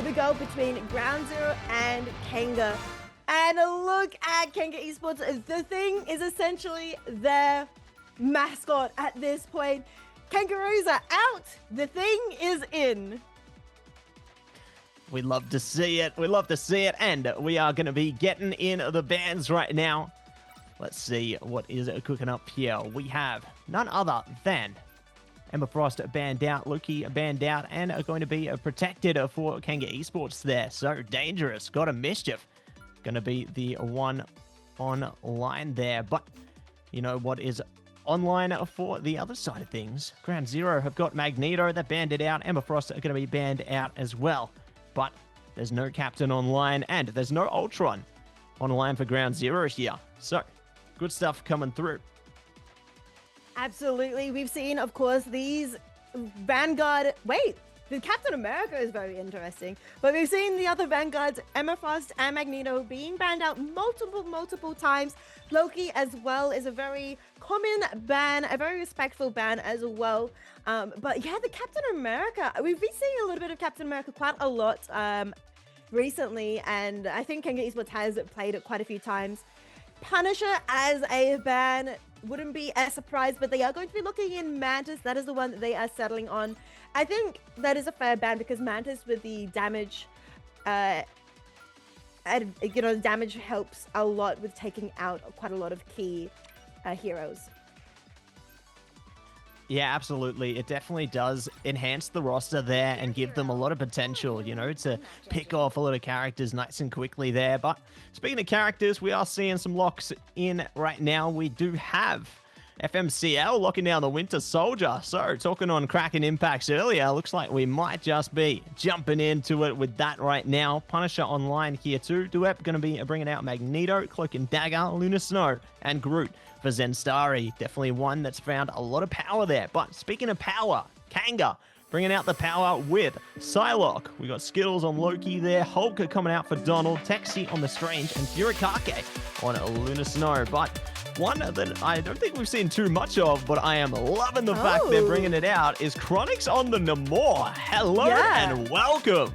here we go between Ground Zero and Kanga. And look at Kanga Esports. The thing is essentially their mascot at this point. Kangaroos are out. The thing is in. We love to see it. We love to see it. And we are going to be getting in the bans right now. Let's see what is cooking up here. We have none other than Emma Frost banned out, Loki banned out, and are going to be protected for Kanga Esports there. So dangerous. Got a mischief. Going to be the one online there. But you know what is online for the other side of things? Ground Zero have got Magneto. They're banned it out. Emma Frost are going to be banned out as well. But there's no Captain online, and there's no Ultron online for Ground Zero here. So good stuff coming through. Absolutely. We've seen, of course, these Vanguard... Wait, the Captain America is very interesting. But we've seen the other Vanguards, Emma Frost and Magneto, being banned out multiple times. Loki as well is a very common ban, a very respectful ban as well. But yeah, the Captain America, we've been seeing a little bit of Captain America quite a lot recently. And I think Kanga Esports has played it quite a few times. Punisher as a ban wouldn't be a surprise, but they are going to be looking in Mantis. That is the one that they are settling on. I think that is a fair ban because Mantis with the damage, damage helps a lot with taking out quite a lot of key heroes. Yeah, absolutely. It definitely does enhance the roster there and give them a lot of potential, you know, to pick off a lot of characters nice and quickly there. But speaking of characters, we are seeing some locks in right now. We do have FMCL locking down the Winter Soldier. So talking on Kraken impacts earlier, looks like we might just be jumping into it with that right now. Punisher online here too. Duep going to be bringing out Magneto, Cloak and Dagger, Luna Snow, and Groot for Zenstari. Definitely one that's found a lot of power there. But speaking of power, Kanga bringing out the power with Psylocke. We got Skittles on Loki there, Hulk coming out for Donald, Texi on the Strange, and Furikake on Luna Snow. But one that I don't think we've seen too much of, but I am loving the fact they're bringing it out, is Chronix on the Namor. Hello and welcome.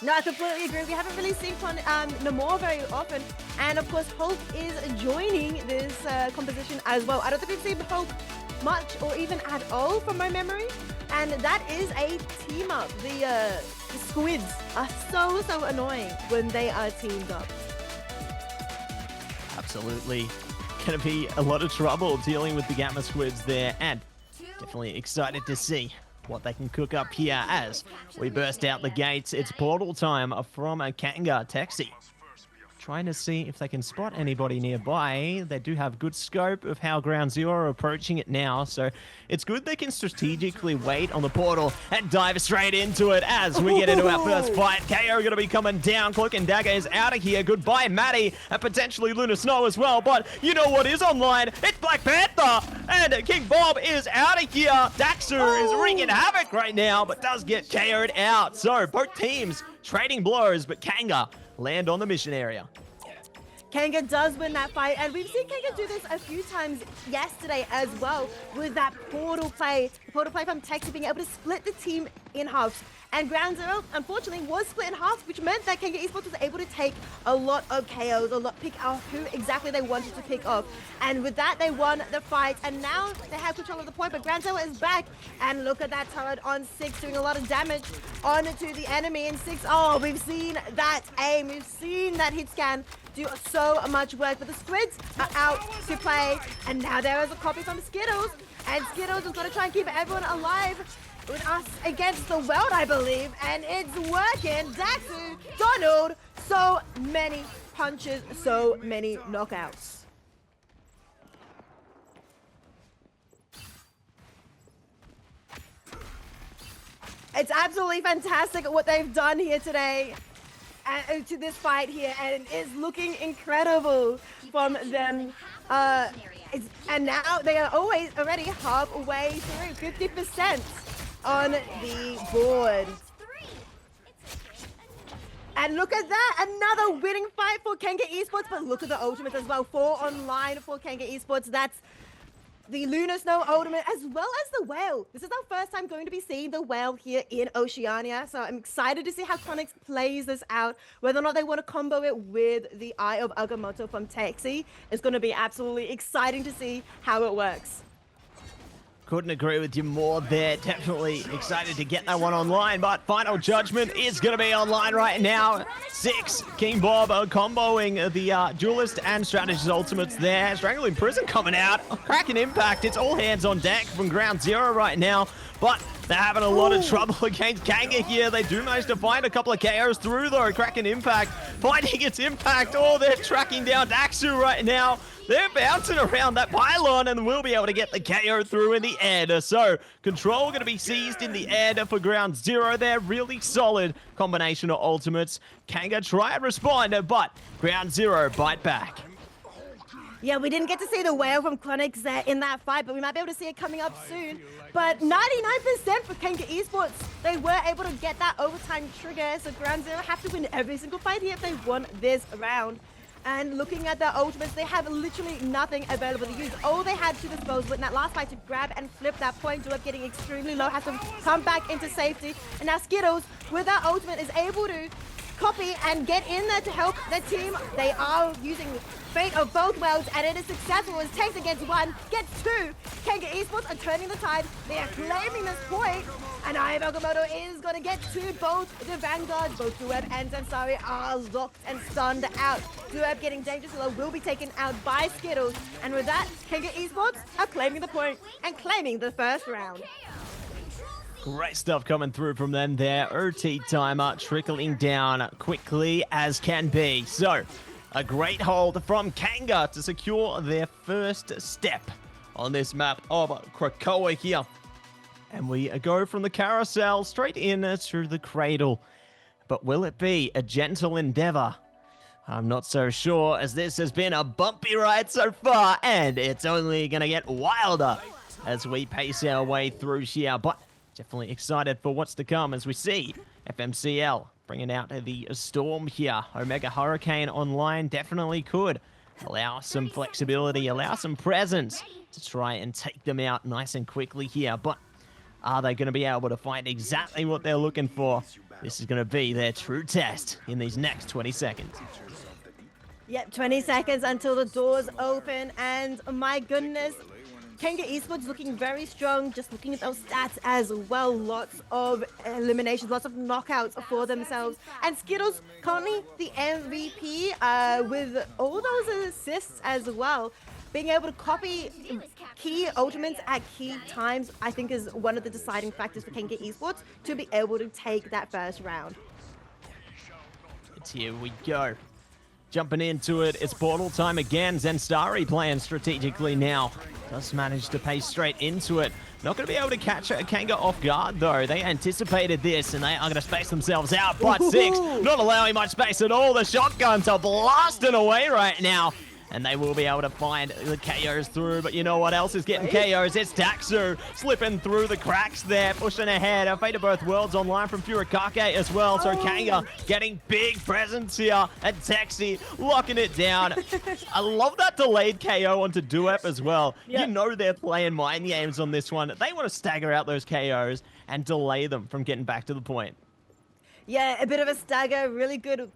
No, I completely agree. We haven't really seen Namor very often. And of course, Hulk is joining this composition as well. I don't think we've seen Hulk much or even at all from my memory. And that is a team up. The squids are so annoying when they are teamed up. Absolutely. Going to be a lot of trouble dealing with the Gamma Squids there. And definitely excited to see what they can cook up here as we burst out the gates. It's portal time from Kanga. Texi trying to see if they can spot anybody nearby. They do have good scope of how Ground Zero are approaching it now, so it's good they can strategically wait on the portal and dive straight into it as we get into our first fight. KO going to be coming down. Cloak and Dagger is out of here. Goodbye, Maddie, and potentially Luna Snow as well, but you know what is online? It's Black Panther, and King Bob is out of here. Daxu is wreaking havoc right now, but does get KO'd out. So both teams trading blows, but Kanga land on the mission area. Kanga does win that fight, and we've seen Kanga do this a few times yesterday as well with that portal play. The portal play from Texas being able to split the team in halves. And Ground Zero, unfortunately, was split in half, which meant that Kanga Esports was able to take a lot of KOs, pick off who exactly they wanted to pick off. And with that, they won the fight, and now they have control of the point, but Ground Zero is back. And look at that turret on 6 doing a lot of damage onto the enemy. And 6, oh, we've seen that aim, we've seen that hit scan do so much work, but the squids are out to play. And now there is a copy from Skittles, and Skittles is going to try and keep everyone alive with us against the world, I believe, and it's working. Daxu, Donald, so many punches, so many knockouts. It's absolutely fantastic what they've done here today to this fight here, and it's looking incredible from them. And now they are already halfway through, 50% on the board. And look at that, another winning fight for Kanga Esports, but look at the ultimates as well. 4 online for Kanga Esports. That's the Lunar Snow ultimate, as well as the Whale. This is our first time going to be seeing the Whale here in Oceania, so I'm excited to see how Connix plays this out. Whether or not they want to combo it with the Eye of Agamotto from Texi is going to be absolutely exciting to see how it works. Couldn't agree with you more there. Definitely excited to get that one online, but Final Judgment is going to be online right now. 6, King Bob comboing the Duelist and Strategist ultimates there. Strangling Prison coming out. Cracking impact. It's all hands on deck from Ground Zero right now, but they're having a lot of trouble against Kanga here. They do manage to find a couple of KOs through, though. Cracking impact, finding its impact. Oh, they're tracking down Daxu right now. They're bouncing around that pylon and will be able to get the KO through in the end. So, control going to be seized in the end for Ground Zero. They're really solid combination of ultimates. Kanga try and respond, but Ground Zero bite back. Yeah, we didn't get to see the Whale from Connix there in that fight, but we might be able to see it coming up soon. But 99% for Kanga Esports. They were able to get that overtime trigger, so Ground Zero have to win every single fight here if they want this round. And looking at their ultimates, they have literally nothing available to use. All they had to dispose with in that last fight to grab and flip that point, Dulep getting extremely low, has to come back into safety. And now Skittles, with that ultimate, is able to copy and get in there to help their team. They are using Fate of both worlds, and it is successful as Tex against 1, gets 2. Kanga Esports are turning the tide. They are claiming this point, and Eye of Agamotto is going to get to both the Vanguards. Both Dueb and Zansari are locked and stunned out. Dueb getting dangerously low will be taken out by Skittles, and with that, Kanga Esports are claiming the point and claiming the first round. Great stuff coming through from them there. OT timer trickling down quickly as can be. So, a great hold from Kanga to secure their first step on this map of Krakoa here. And we go from the carousel straight in through the cradle. But will it be a gentle endeavor? I'm not so sure, as this has been a bumpy ride so far, and it's only going to get wilder as we pace our way through here. But definitely excited for what's to come as we see FMCL bringing out the Storm here. Omega Hurricane online definitely could allow some flexibility, allow some presence to try and take them out nice and quickly here. But are they going to be able to find exactly what they're looking for? This is going to be their true test in these next 20 seconds. Yep, 20 seconds until the doors open, and my goodness, Kanga Esports looking very strong, just looking at those stats as well. Lots of eliminations, lots of knockouts for themselves. And Skittles currently the MVP with all those assists as well. Being able to copy key ultimates at key times, I think, is one of the deciding factors for Kanga Esports to be able to take that first round. Here we go. Jumping into it, it's portal time again. Zenstari playing strategically now. Does manage to pace straight into it. Not going to be able to catch Kanga off guard, though. They anticipated this, and they are going to space themselves out. But 6, not allowing much space at all. The shotguns are blasting away right now. And they will be able to find the KOs through. But you know what else is getting KOs? It's Daxu slipping through the cracks there, pushing ahead. A Fate of Both Worlds online from Furikake as well. So Kanga getting big presence here. And Texi locking it down. I love that delayed KO onto Duep as well. Yep. You know they're playing mind games on this one. They want to stagger out those KOs and delay them from getting back to the point. Yeah, a bit of a stagger. Really good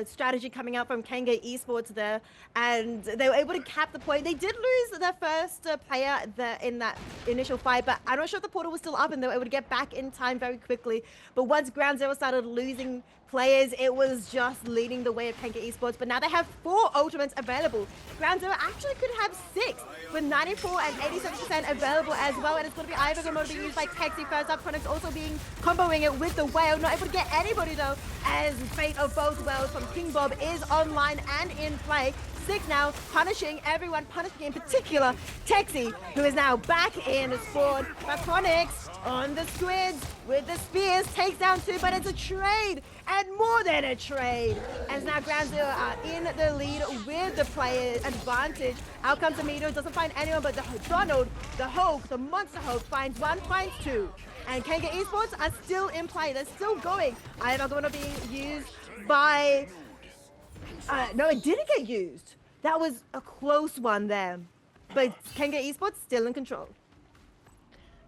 strategy coming out from Kanga Esports there, and they were able to cap the point. They did lose their first player in that initial fight, but I'm not sure if the portal was still up and they were able to get back in time very quickly. But once Ground Zero started losing players, it was just leading the way of Kanga Esports. But now they have 4 ultimates available. Ground Zero actually could have 6 with 94 and 87% available as well. And it's going to be either going to be used by Texi first up. Connix also being comboing it with the Whale. Not able to get anybody though, as Fate of Both Worlds from King Bob is online and in play. 6 now, punishing everyone, punishing in particular Texi, who is now back in the spawn. But Connix on the squids with the spears, takes down 2, but it's a trade, and more than a trade. And now Ground Zero are in the lead with the player advantage. Out comes Amido, doesn't find anyone, but the Donald, the Hulk, the Monster Hulk finds 1, finds 2. And Kanga Esports are still in play, they're still going. I am not going to be used by... no, it didn't get used. That was a close one there. but Kanga Esports still in control.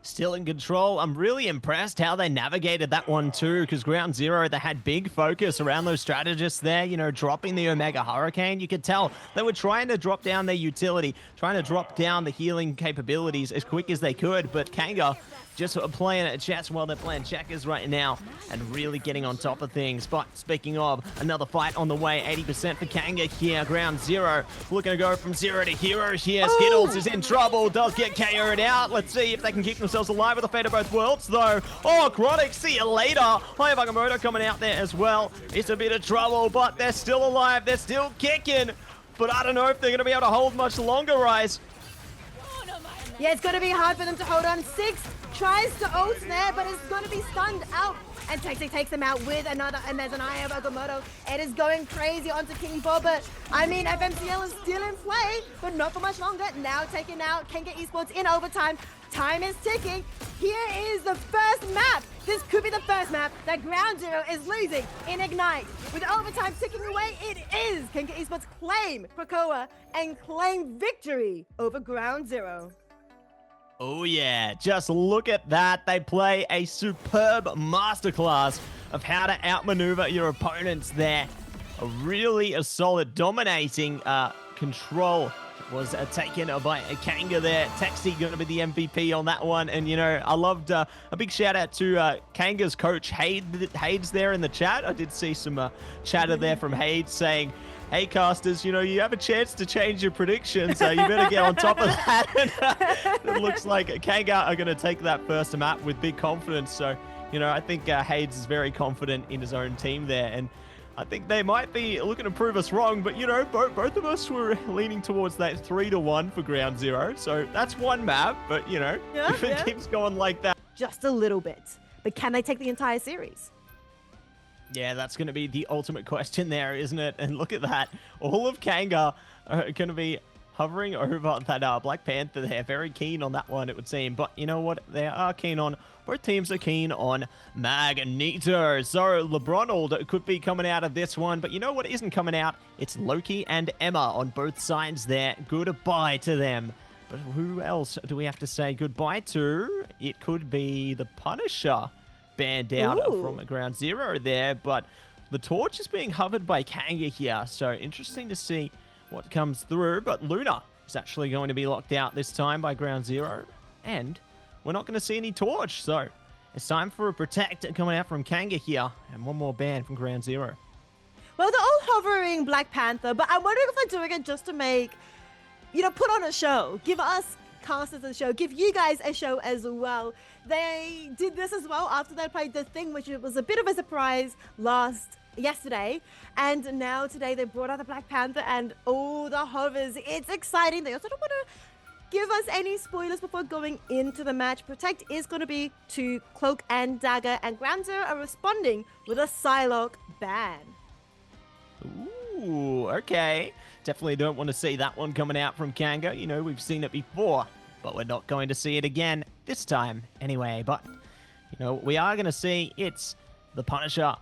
Still in control. I'm really impressed how they navigated that one too, because Ground Zero, they had big focus around those strategists there, you know, dropping the Omega Hurricane. You could tell they were trying to drop down their utility, trying to drop down the healing capabilities as quick as they could, but Kanga just playing chess while they're playing checkers right now and really getting on top of things. But speaking of, another fight on the way, 80% for Kanga here. Ground Zero looking to go from 0 to hero here. Skittles is in trouble, does get KO'd out. Let's see if they can keep themselves alive with the fate of both worlds though. Oh, Chronic, see you later. Hayabagamoto coming out there as well. It's a bit of trouble, but they're still alive. They're still kicking. But I don't know if they're going to be able to hold much longer, Rise. Yeah, it's going to be hard for them to hold on. Six tries to ult there, but it's going to be stunned out. And Texi takes them out with another, and there's an Eye of Agamotto. It is going crazy onto King Bob, but I mean, FMCL is still in play, but not for much longer. Now taking out Kanga Esports in overtime. Time is ticking. Here is the first map. This could be the first map that Ground Zero is losing in Ignite. With overtime ticking away, it is Kanga Esports claim Krakoa and claim victory over Ground Zero. Oh yeah, just look at that. They play a superb masterclass of how to outmaneuver your opponents there. A solid dominating control was taken by Kanga there. Texi going to be the MVP on that one. And, you know, I loved a big shout out to Kanga's coach, Hades there in the chat. I did see some chatter there from Hades saying, hey, casters, you know, you have a chance to change your predictions. You better get on top of that. It looks like Kanga are going to take that first map with big confidence. So, you know, I think Hades is very confident in his own team there. And I think they might be looking to prove us wrong. But, you know, both of us were leaning towards that 3-1 for Ground Zero. So that's one map. But, you know, if it keeps going like that. Just a little bit. But can they take the entire series? Yeah, that's going to be the ultimate question there, isn't it? And look at that. All of Kanga are going to be hovering over that Black Panther. They're very keen on that one, it would seem. But you know what? They are keen on... Both teams are keen on Magneto. So LeBronald could be coming out of this one. But you know what isn't coming out? It's Loki and Emma on both sides there. Goodbye to them. But who else do we have to say goodbye to? It could be the Punisher. Banned out from Ground Zero there, but the torch is being hovered by Kanga here, so interesting to see what comes through. But Luna is actually going to be locked out this time by Ground Zero, and we're not going to see any torch, so it's time for a protect coming out from Kanga here, and one more ban from Ground Zero. Well, they're all hovering Black Panther, but I'm wondering if they're doing it just to make, you know, put on a show, give us casters a show, give you guys a show as well. They did this as well after they played The Thing, which was a bit of a surprise yesterday, and now today they brought out the Black Panther and all the hovers. It's exciting. They also don't want to give us any spoilers before going into the match. Protect is going to be to Cloak and Dagger, and Ground Zero are responding with a Psylocke ban. Ooh, okay. Definitely don't want to see that one coming out from Kanga. You know, we've seen it before, but we're not going to see it again this time anyway. But, you know, we are going to see it's the Punisher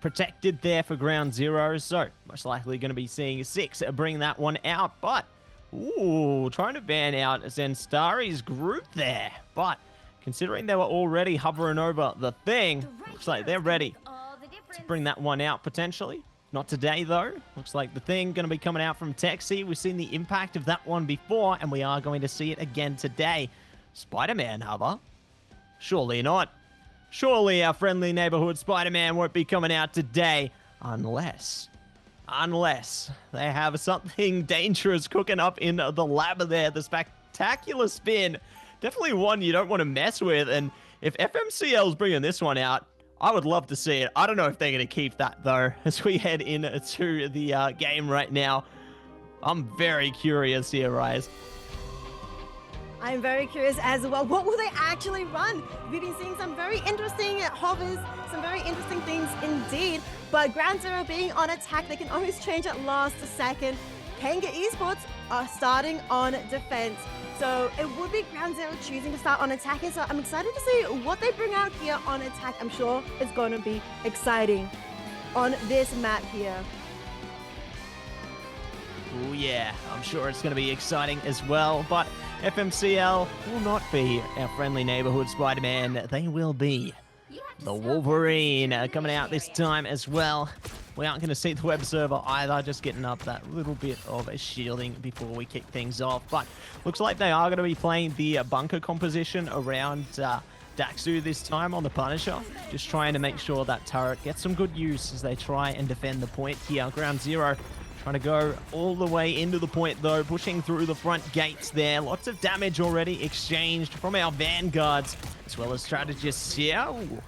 protected there for Ground Zero. So, most likely going to be seeing 6 bring that one out. But, ooh, trying to ban out Zenstari's group there. But, considering they were already hovering over the Thing, looks like they're ready to bring that one out potentially. Not today, though. Looks like the Thing going to be coming out from Texi. We've seen the impact of that one before, and we are going to see it again today. Spider-Man hover? Surely not. Surely our friendly neighborhood Spider-Man won't be coming out today. Unless they have something dangerous cooking up in the lab there. The spectacular spin. Definitely one you don't want to mess with. And if FMCL's bringing this one out, I would love to see it. I don't know if they're going to keep that, though, as we head into the game right now. I'm very curious here, Rise. I'm very curious as well. What will they actually run? We've been seeing some very interesting hovers, some very interesting things indeed. But Ground Zero being on attack, they can always change at last second. Kanga Esports are starting on defense. So it would be Ground Zero choosing to start on attacking. So I'm excited to see what they bring out here on attack. I'm sure it's going to be exciting on this map here. Oh yeah, I'm sure it's going to be exciting as well, but FMCL will not be our friendly neighborhood Spider-Man. They will be the Wolverine coming out this time as well. We aren't going to see the web server either, just getting up that little bit of a shielding before we kick things off. But looks like they are going to be playing the bunker composition around Daxu this time on the Punisher. Just trying to make sure that turret gets some good use as they try and defend the point here. Ground Zero trying to go all the way into the point though, pushing through the front gates there. Lots of damage already exchanged from our vanguards, as well as strategists here. Ooh,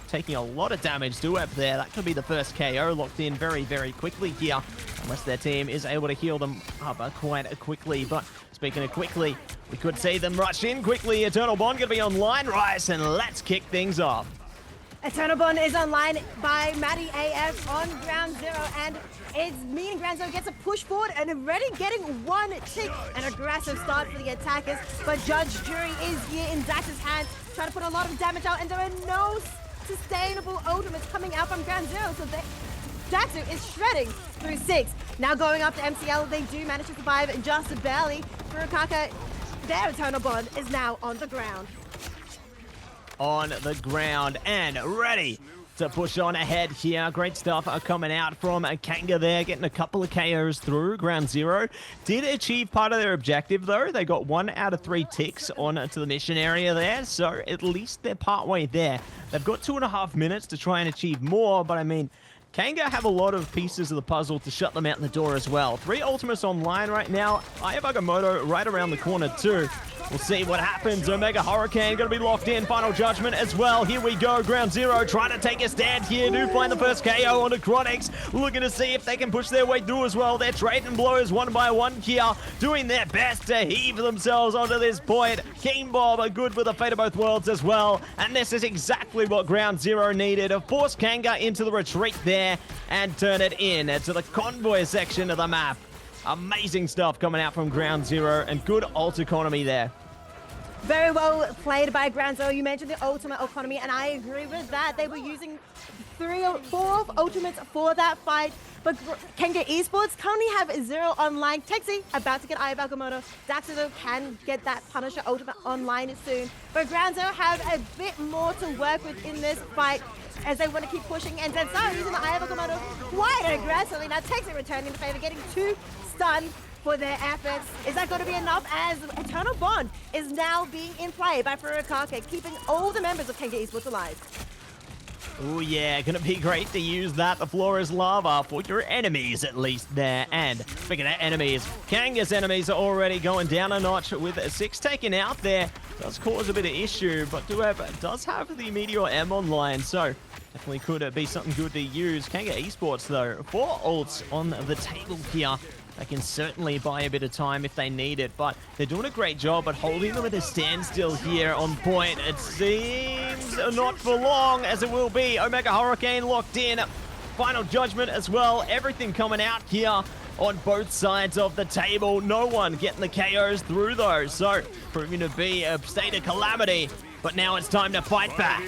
taking a lot of damage to up there. That could be the first KO locked in very, very quickly here, unless their team is able to heal them up quite quickly. But speaking of quickly, we could see them rush in quickly. Eternal Bond going to be online, Rice, and let's kick things off. Eternal Bond is online by Maddie AF on Ground Zero, and it's meaning Ground Zero gets a push forward and already getting one tick. An aggressive start for the attackers, but Judge Jury is here in Dax's hands, trying to put a lot of damage out, and there are no sustainable ultimates coming out from Ground Zero, so Daxu is shredding through 6. Now going up to MCL, they do manage to survive just barely. Furukaka, their Eternal Bond is now on the ground. On the ground and ready to push on ahead here. Great stuff coming out from Kanga there, getting a couple of KOs through. Ground Zero did achieve part of their objective though. They got 1 out of 3 ticks on to the mission area there, so at least they're partway there. They've got 2.5 minutes to try and achieve more, but I mean, Kanga have a lot of pieces of the puzzle to shut them out the door as well. 3 ultimates online right now. Ayabagamoto right around the corner too. We'll see what happens. Omega Hurricane going to be locked in. Final Judgment as well. Here we go. Ground Zero trying to take a stand here. Do find the first KO onto Chronix. Looking to see if they can push their way through as well. They're trading blows one by one here. Doing their best to heave themselves onto this point. King Bob are good for the fate of both worlds as well. And this is exactly what Ground Zero needed. To force Kanga into the retreat there and turn it in to the convoy section of the map. Amazing stuff coming out from Ground Zero and good ult economy there. Very well played by Ground Zero. You mentioned the ultimate economy, and I agree with that. They were using 3 or 4 ultimates for that fight, but Kanga Esports currently have 0 online. Texi about to get Ayabagamoto. Daxo can get that Punisher ultimate online soon, but Ground Zero have a bit more to work with in this fight, as they want to keep pushing, and Zensaro using the Ayabagamoto quite aggressively. Now Texi returning to favor, getting 2 stunned for their efforts. Is that going to be enough, as Eternal Bond is now being in play by Furukaka, keeping all the members of Kanga Esports alive? Oh yeah, gonna be great to use that. The floor is lava for your enemies at least there. And speaking of enemies, Kanga's enemies are already going down a notch with 6 taken out there. Does cause a bit of issue, but Dueb does have the Meteor M online, so definitely could be something good to use. Kanga Esports though, 4 ults on the table here. They can certainly buy a bit of time if they need it, but they're doing a great job at holding them at a standstill here on point. It seems not for long, as it will be. Omega Hurricane locked in. Final Judgment as well. Everything coming out here on both sides of the table. No one getting the KOs through though, so proving to be a state of calamity. But now it's time to fight back.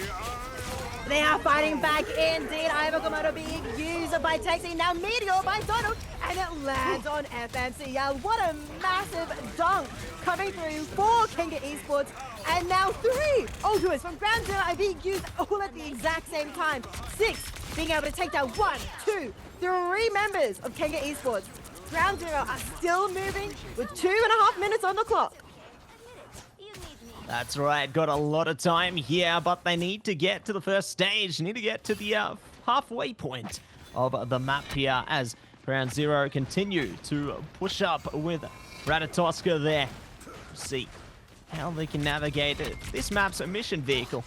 They are fighting back indeed. Ayabagamoto being used by Texi. Now Meteor by Donald, and it lands on FMCL. What a massive dunk coming through for Kanga Esports. And now 3 ultimates from Ground Zero are being used all at the exact same time. 6 being able to take down 1, 2, 3 members of Kanga Esports. Ground Zero are still moving with 2.5 minutes on the clock. That's right, got a lot of time here, but they need to get to the first stage. Need to get to the halfway point of the map here as Ground Zero continue to push up with Ratatoska there. See how they can navigate it. This map's a mission vehicle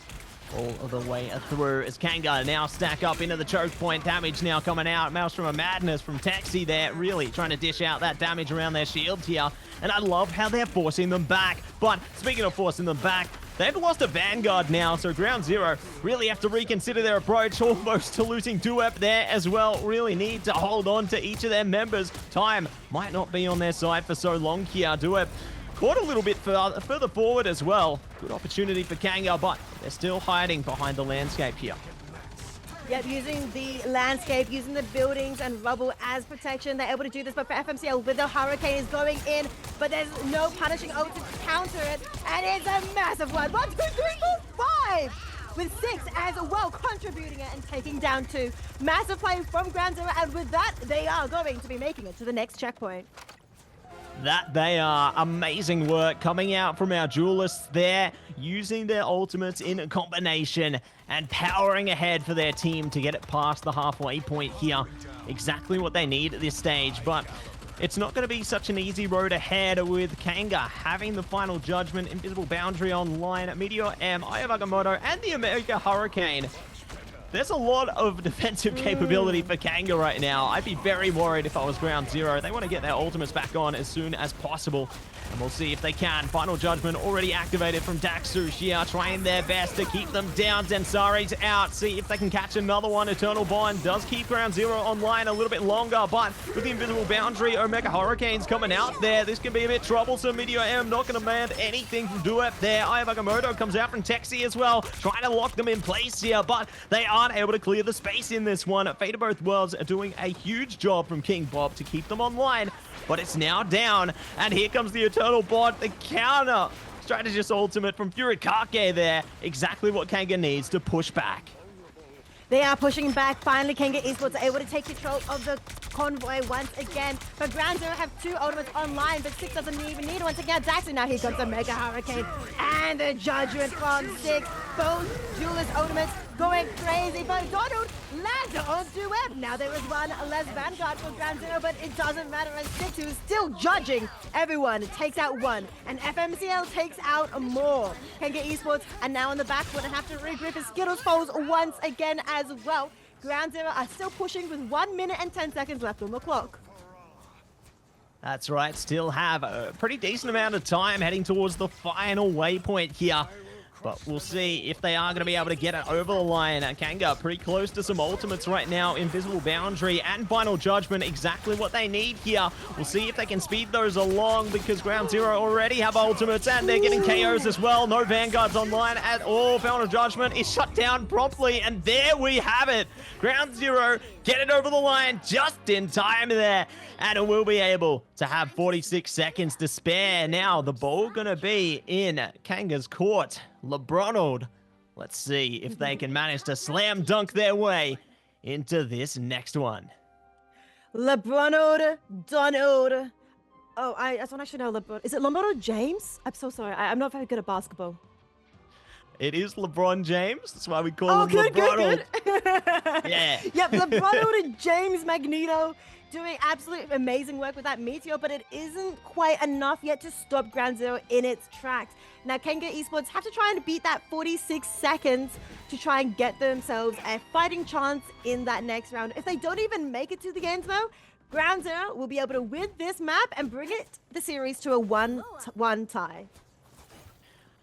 all the way through as Kanga now stack up into the choke point. Damage now coming out. Maelstrom of Madness from Taxi there, really trying to dish out that damage around their shield here. And I love how they're forcing them back. But speaking of forcing them back, they've lost a Vanguard now, so Ground Zero really have to reconsider their approach, almost to losing Duep there as well. Really need to hold on to each of their members. Time might not be on their side for so long here. Duep caught a little bit further forward as well. Good opportunity for Kanga, but they're still hiding behind the landscape here. Yep, using the landscape, using the buildings and rubble as protection. They're able to do this, but for FMCL, with the Hurricane is going in, but there's no punishing ult to counter it, and it's a massive one. 1, 2, 3, 4, 5! With 6 as well, contributing it and taking down 2. Massive play from Ground Zero, and with that, they are going to be making it to the next checkpoint. That they are. Amazing work coming out from our duelists there, using their ultimates in combination and powering ahead for their team to get it past the halfway point here. Exactly what they need at this stage, but it's not going to be such an easy road ahead with Kanga having the final judgment, Invisible Boundary online, Meteor M, Aya Agamotto, and the Omega Hurricane. There's a lot of defensive capability for Kanga right now. I'd be very worried if I was Ground Zero. They want to get their ultimates back on as soon as possible. And we'll see if they can. Final Judgment already activated from Daxu here, trying their best to keep them down. Densari's out. See if they can catch another one. Eternal Bond does keep Ground Zero online a little bit longer, but with the Invisible Boundary, Omega Hurricane's coming out there. This can be a bit troublesome. Meteor M not going to land anything from Duep there. Aya Agamotto comes out from Texi as well, trying to lock them in place here, but they aren't able to clear the space in this one. Fate of Both Worlds are doing a huge job from King Bob to keep them online, but it's now down, and here comes the Eternal Bot, the counter strategist ultimate from Furikake there. Exactly what Kanga needs to push back. They are pushing back. Finally, Kanga Esports are able to take control of the convoy once again. But Ground Zero have 2 ultimates online, but 6 doesn't even need once again. Daxu, now here comes the Mega Hurricane and the Judgment from 6. Both duelist ultimates going crazy, but Donald lands on Duep. Now there is one less Vanguard for Ground Zero, but it doesn't matter as 6, who is still judging everyone, takes out 1, and FMCL takes out more. Kanga Esports are now on the back foot and have to regroup as Skittles falls once again as well. Ground Zero are still pushing with 1 minute and 10 seconds left on the clock. That's right, still have a pretty decent amount of time heading towards the final waypoint here. But we'll see if they are going to be able to get it over the line. Kanga pretty close to some ultimates right now. Invisible Boundary and Final Judgment, exactly what they need here. We'll see if they can speed those along, because Ground Zero already have ultimates and they're getting KOs as well. No Vanguards online at all. Final Judgment is shut down promptly, and there we have it. Ground Zero get it over the line just in time there, and we'll be able to have 46 seconds to spare. Now the ball gonna be in Kanga's court. LeBronald, let's see if they can manage to slam dunk their way into this next one. LeBronald Donald. Oh, I don't actually know LeBron. Is it LeBron James? I'm so sorry. I'm not very good at basketball. It is LeBron James. That's why we call him LeBronald. Good. Yeah. Yep, LeBronald and James Magneto doing absolutely amazing work with that Meteor, but it isn't quite enough yet to stop Ground Zero in its tracks. Now, Kanga Esports have to try and beat that 46 seconds to try and get themselves a fighting chance in that next round. If they don't even make it to the end, though, Ground Zero will be able to win this map and bring the series to a 1-1 tie.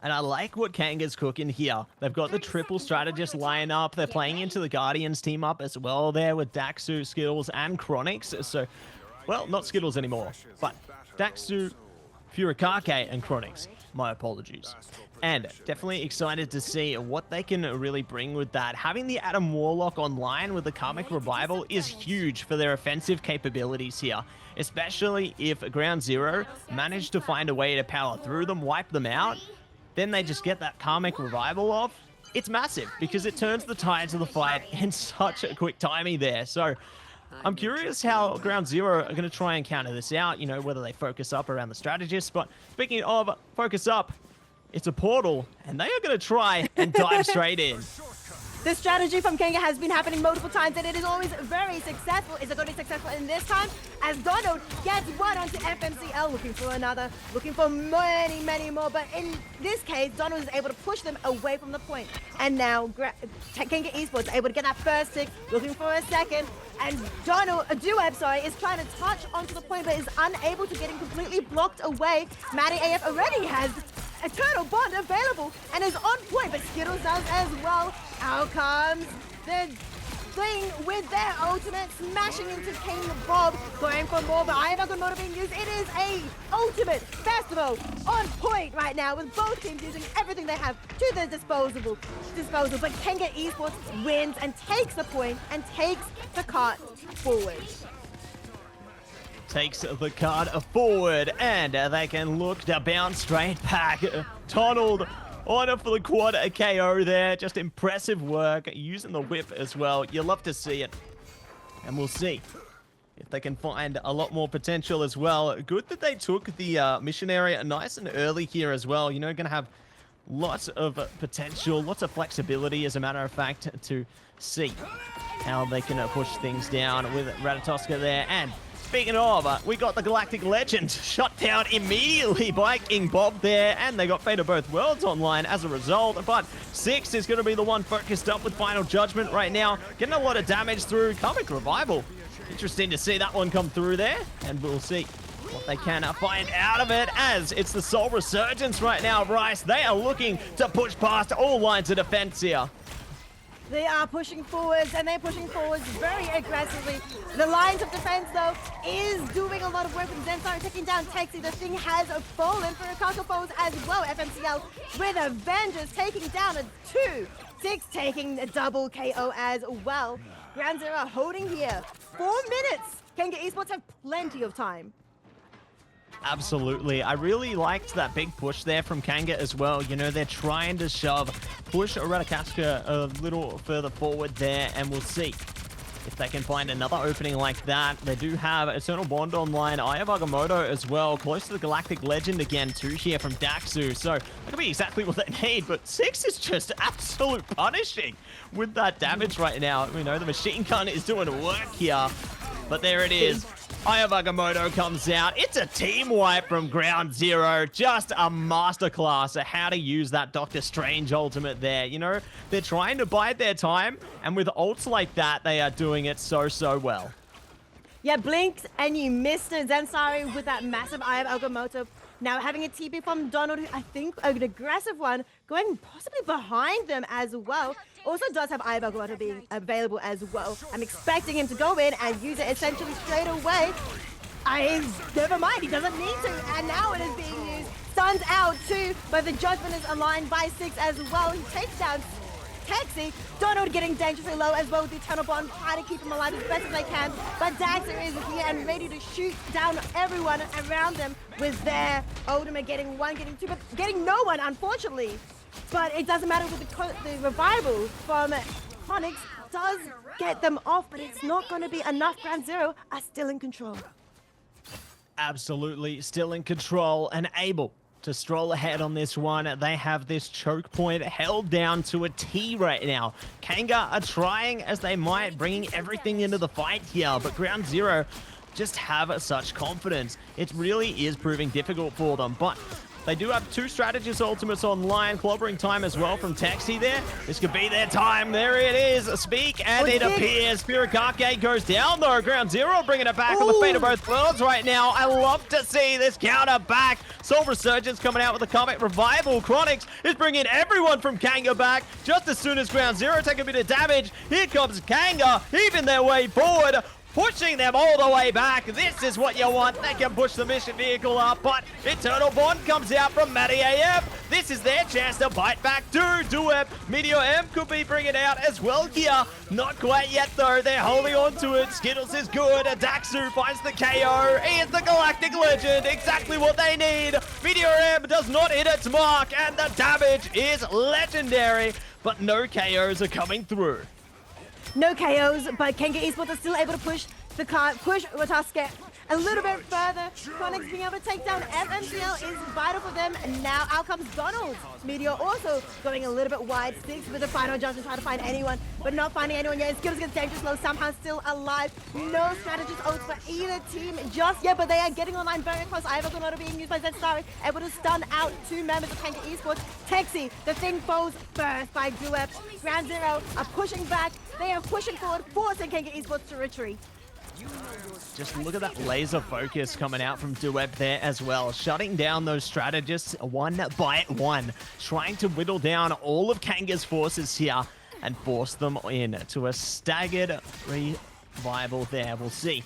And I like what Kanga's cooking here. They've got the triple strategist lineup. They're playing into the Guardians team up as well there with Daxu, Skittles, and Chronix. So, well, not Skittles anymore, but Daxu, Furikake, and Chronix. My apologies. And definitely excited to see what they can really bring with that. Having the Adam Warlock online with the Karmic Revival is huge for their offensive capabilities here, especially if Ground Zero managed to find a way to power through them, wipe them out. Then they just get that Karmic Revival off. It's massive because it turns the tides of the fight in such a quick timing there. So I'm curious how Ground Zero are going to try and counter this out, you know, whether they focus up around the strategist. But speaking of focus up, it's a portal, and they are going to try and dive straight in. This strategy from Kanga has been happening multiple times, and it is always very successful. Is it going to be successful in this time? As Donald gets one onto FMCL, looking for another, looking for many, many more. But in this case, Donald is able to push them away from the point. And now Kanga Esports is able to get that first tick, looking for a second. And Duep, is trying to touch onto the point, but is unable to, getting completely blocked away. Maddie AF already has Eternal Bond available and is on point, but Skittles does as well. Out comes the going with their ultimate, smashing into King Bob, going for more, but I have a motor being used. It is a ultimate festival on point right now, with both teams using everything they have to their disposal. But Kanga Esports wins and takes the point and takes the cart forward. Takes the card forward, and they can look to bounce straight back. Donald on for the quad KO there. Just impressive work using the whip as well. You love to see it. And we'll see if they can find a lot more potential as well. Good that they took the mission area nice and early here as well. You know, going to have lots of potential, lots of flexibility, as a matter of fact, to see how they can push things down with Ratatoska there. And speaking of, we got the Galactic Legend shut down immediately by King Bob there, and they got Fate of Both Worlds online as a result. But Six is going to be the one focused up with Final Judgment right now, getting a lot of damage through Comic Revival. Interesting to see that one come through there, and we'll see what they can find out of it, as it's the Soul Resurgence right now, Bryce. They are looking to push past all lines of defense here. They are pushing forwards, and they're pushing forwards very aggressively. The lines of defense, though, is doing a lot of work with Zensar taking down Texi. The thing has fallen for a couple foes as well. FMCL with Avengers taking down a 2. 6 taking a double KO as well. Ground Zero holding here. 4 minutes. Kanga Esports have plenty of time. Absolutely. I really liked that big push there from Kanga as well. You know, they're trying to push Ratatoska a little further forward there, and we'll see if they can find another opening like that. They do have Eternal Bond online. I have Agamotto as well, close to the Galactic Legend again too here from Daxu. So that could be exactly what they need, but Six is just absolute punishing with that damage right now. You know, the machine gun is doing work here, but there it is. Agamotto comes out. It's a team wipe from Ground Zero. Just a masterclass of how to use that Doctor Strange ultimate there. You know, they're trying to bide their time, and with ults like that, they are doing it so well. Yeah, blinked and you missed it. Zensari with that massive Eye of Agamotto. Now having a TP from Donald, who I think an aggressive one, going possibly behind them as well. Also does have Eye of Agamotto being available as well. I'm expecting him to go in and use it essentially straight away. Never mind, he doesn't need to, and now it is being used. Stuns out too, but the judgment is aligned by Six as well. He takes down Texi. Donald getting dangerously low as well with the Eternal Bond, trying to keep him alive as best as they can. But Daxter is here and ready to shoot down everyone around them with their ultimate, getting 1, getting 2, but getting no one, unfortunately. But it doesn't matter with the revival from Chronix does get them off, but it's not going to be enough. Ground Zero are still in control. Absolutely still in control and able to stroll ahead on this one. They have this choke point held down to a T right now. Kanga are trying as they might, bringing everything into the fight here, but Ground Zero just have such confidence. It really is proving difficult for them, but they do have 2 strategist ultimates online. Clobbering time as well from Taxi there. This could be their time. There it is. Speak, and it appears. Spirit goes down though. Ground Zero bringing it back on the Fate of Both Worlds right now. I love to see this counter back. Soul Resurgence coming out with a Comic Revival. Chronix is bringing everyone from Kanga back. Just as soon as Ground Zero take a bit of damage, here comes Kanga, heaving their way forward, pushing them all the way back. This is what you want. They can push the mission vehicle up, but Eternal Bond comes out from Matty AF. This is their chance to bite back to Duep. Meteor M could be bringing out as well here. Not quite yet, though. They're holding on to it. Skittles is good. Daxu finds the KO. He is the Galactic Legend. Exactly what they need. Meteor M does not hit its mark, and the damage is legendary, but no KOs are coming through. No KOs, but Kanga Esports are still able to push the car, push Ratatoska a little bit further. Chronix being able to take down FMCL is vital for them, and now out comes Donald. Meteor also going a little bit wide. Six with the final judgment, trying to find anyone, but not finding anyone yet. Skittles gets dangerous low, somehow still alive. No strategist ults for either team just yet, but they are getting online very close. Ivagonoto being used by Zensari, able to stun out 2 members of Kanga Esports. Texi, the thing falls first by Duep. Ground Zero are pushing back. They are pushing forward, forcing Kanga Esports to retreat. Just look at that laser focus coming out from Duep there as well, shutting down those strategists one by one, trying to whittle down all of Kanga's forces here. and force them in to a staggered revival there. We'll see